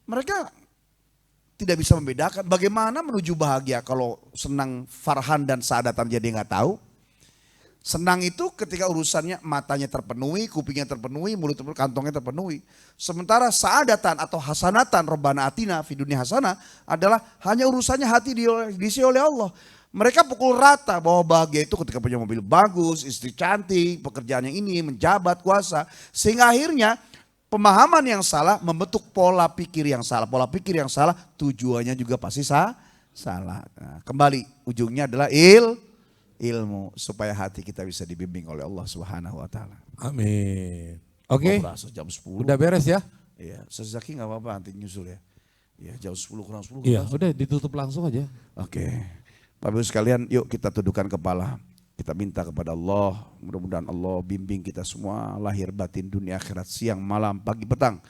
Mereka tidak bisa membedakan bagaimana menuju bahagia kalau senang, farhan dan sa'adatan jadi nggak tahu. Senang itu ketika urusannya matanya terpenuhi, kupingnya terpenuhi, mulut terpenuhi, kantongnya terpenuhi. Sementara sa'adatan atau hasanatan, Rabbana atina fid dunya hasanah adalah hanya urusannya hati diisi oleh Allah. Mereka pukul rata bahwa bahagia itu ketika punya mobil bagus, istri cantik, pekerjaan yang ini, menjabat, kuasa. Sehingga akhirnya pemahaman yang salah membentuk pola pikir yang salah. Pola pikir yang salah tujuannya juga pasti salah. Nah, kembali ujungnya adalah ilmu supaya hati kita bisa dibimbing oleh Allah Subhanahu wa taala. Amin. Oke. Jam 10. Udah beres ya? Iya, Zaki enggak apa-apa nanti nyusul ya. Iya, jam 10 kurang 10. Iya, udah ditutup langsung aja. Oke. Bapak Ibu sekalian, yuk kita tundukkan kepala. Kita minta kepada Allah, mudah-mudahan Allah bimbing kita semua lahir batin dunia akhirat, siang malam pagi petang.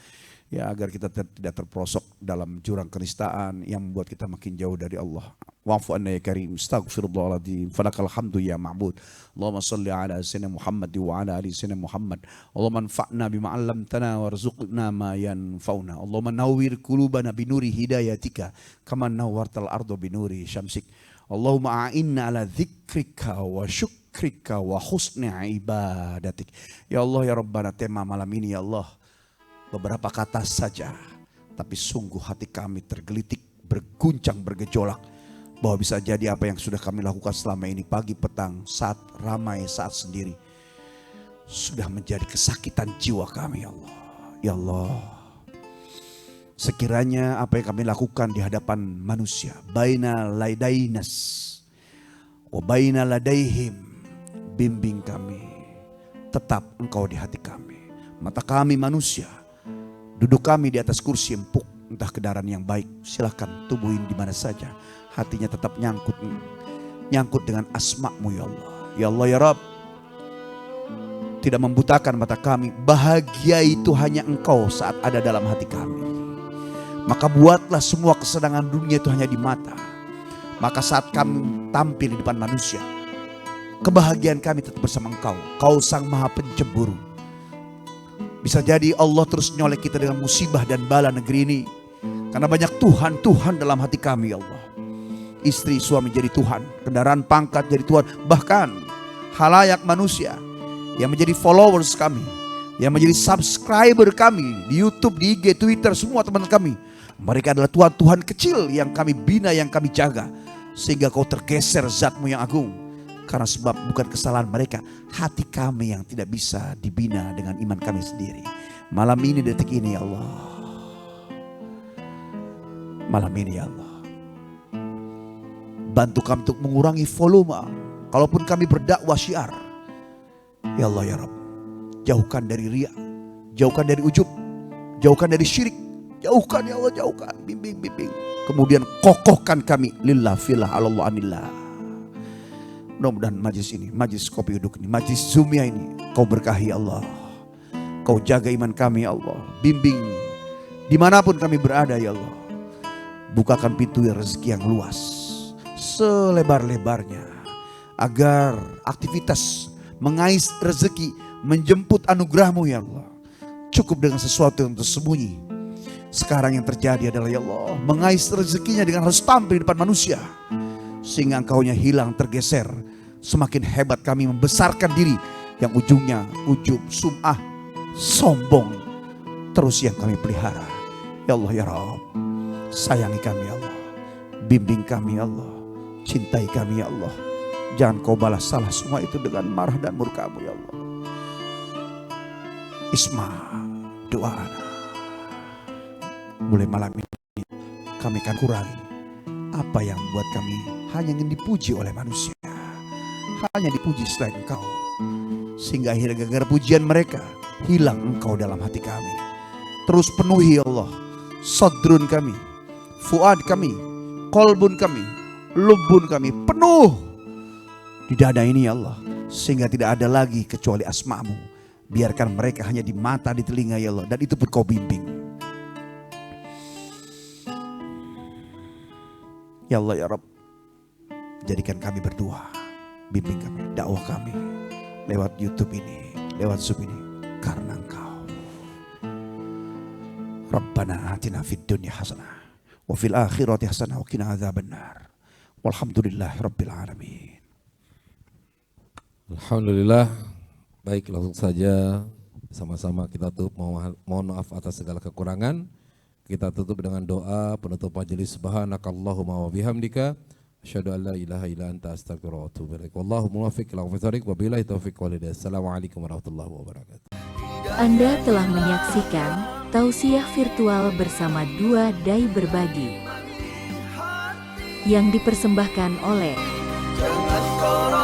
Ya, agar kita tidak terperosok dalam jurang kenistaan yang membuat kita makin jauh dari Allah. Wa'fu anna ya karim, astaghfirullahaladzim, falakal hamdu ya ma'bud. Allahumma salli ala sayyidina Muhammad wa ala ali sayyidina Muhammad. Allahumma anfa'na bima 'allamtana warzuqna ma yanfa'una. Allahumma nawwir qulubana binuri hidayatika kama nawwartal arda binuri syamsik. Allahumma a'inna ala dzikrika wa syukrika wa husni ibadatik. Ya Allah ya Rabbana, tema malam ini ya Allah, beberapa kata saja, tapi sungguh hati kami tergelitik, berguncang, bergejolak. Bahwa bisa jadi apa yang sudah kami lakukan selama ini, pagi, petang, saat ramai, saat sendiri, sudah menjadi kesakitan jiwa kami ya Allah. Ya Allah, sekiranya apa yang kami lakukan di hadapan manusia, baina laidainas wa baina ladaihim, bimbing kami, tetap Engkau di hati kami. Mata kami manusia, duduk kami di atas kursi empuk, entah kendaraan yang baik, silahkan tubuhin di mana saja. Hatinya tetap nyangkut dengan asma-Mu ya Allah. Ya Allah ya Rabb, tidak membutakan mata kami. Bahagia itu hanya Engkau saat ada dalam hati kami. Maka buatlah semua kesenangan dunia itu hanya di mata. Maka saat kami tampil di depan manusia, kebahagiaan kami tetap bersama Engkau. Kau sang maha pencemburu. Bisa jadi Allah terus nyolek kita dengan musibah dan bala negeri ini. Karena banyak Tuhan dalam hati kami ya Allah. Istri suami jadi Tuhan, kendaraan pangkat jadi Tuhan. Bahkan halayak manusia yang menjadi followers kami, yang menjadi subscriber kami di YouTube, di IG, Twitter, semua teman kami. Mereka adalah Tuhan kecil yang kami bina, yang kami jaga. Sehingga kau tergeser zatmu yang agung. Karena sebab bukan kesalahan mereka, hati kami yang tidak bisa dibina dengan iman kami sendiri. Malam ini, detik ini ya Allah. Malam ini ya Allah, bantu kami untuk mengurangi volume. Kalaupun kami berdakwah syiar, ya Allah ya Rabb, jauhkan dari riya, jauhkan dari ujub, jauhkan dari syirik, jauhkan ya Allah, jauhkan, bimbing. Kemudian kokohkan kami lillah fillah Allah anillah. Mudah-mudahan majlis ini, majlis kopi uduk ini, majlis Zoomia ini, kau berkahi Allah. Kau jaga iman kami ya Allah, bimbing dimanapun kami berada ya Allah. Bukakan pintu rezeki yang luas, selebar-lebarnya, agar aktivitas mengais rezeki, menjemput anugerahmu ya Allah, cukup dengan sesuatu yang tersembunyi. Sekarang yang terjadi adalah ya Allah, mengais rezekinya dengan harus tampil di depan manusia, sehingga engkaunya hilang, tergeser. Semakin hebat kami membesarkan diri, yang ujungnya ujub, sum'ah, sombong, terus yang kami pelihara. Ya Allah ya Rabb, sayangi kami ya Allah, bimbing kami ya Allah, cintai kami ya Allah. Jangan kau balas salah semua itu dengan marah dan murka-Mu ya Allah. Isma doa mulai malam ini kami akan kurangi apa yang membuat kami hanya ingin dipuji oleh manusia, hanya dipuji selain Engkau, sehingga akhirnya gara-gara pujian mereka hilang Engkau dalam hati kami. Terus penuhi ya Allah sadrun kami, fuad kami, kolbun kami, lubun kami, penuh di dada ini ya Allah, sehingga tidak ada lagi kecuali asma-Mu. Biarkan mereka hanya di mata, di telinga ya Allah, dan itu pun Kau bimbing. Ya Allah ya Rabb, jadikan kami berdua, bimbing kami, dakwah kami lewat YouTube ini, lewat Zoom ini, karena Engkau. Rabbana atina fid dunya hasanah wa fil akhirati hasanah wa qina adzabannar. Walhamdulillahi rabbil alamin. Alhamdulillah. Baik, langsung saja sama-sama kita tutup. Mohon maaf atas segala kekurangan. Kita tutup dengan doa penutup majelis. Subhanakallahumma wa bihamdika asyhadu an la ilaha illa anta astaghfiruka wa atubu ilaik. Wallahu muwaffiq ila aqwamit wa billahi taufiq wal hidayah. Assalamualaikum warahmatullahi wabarakatuh. Anda telah menyaksikan tausiah virtual bersama dua dai berbagi yang dipersembahkan oleh Jangan kau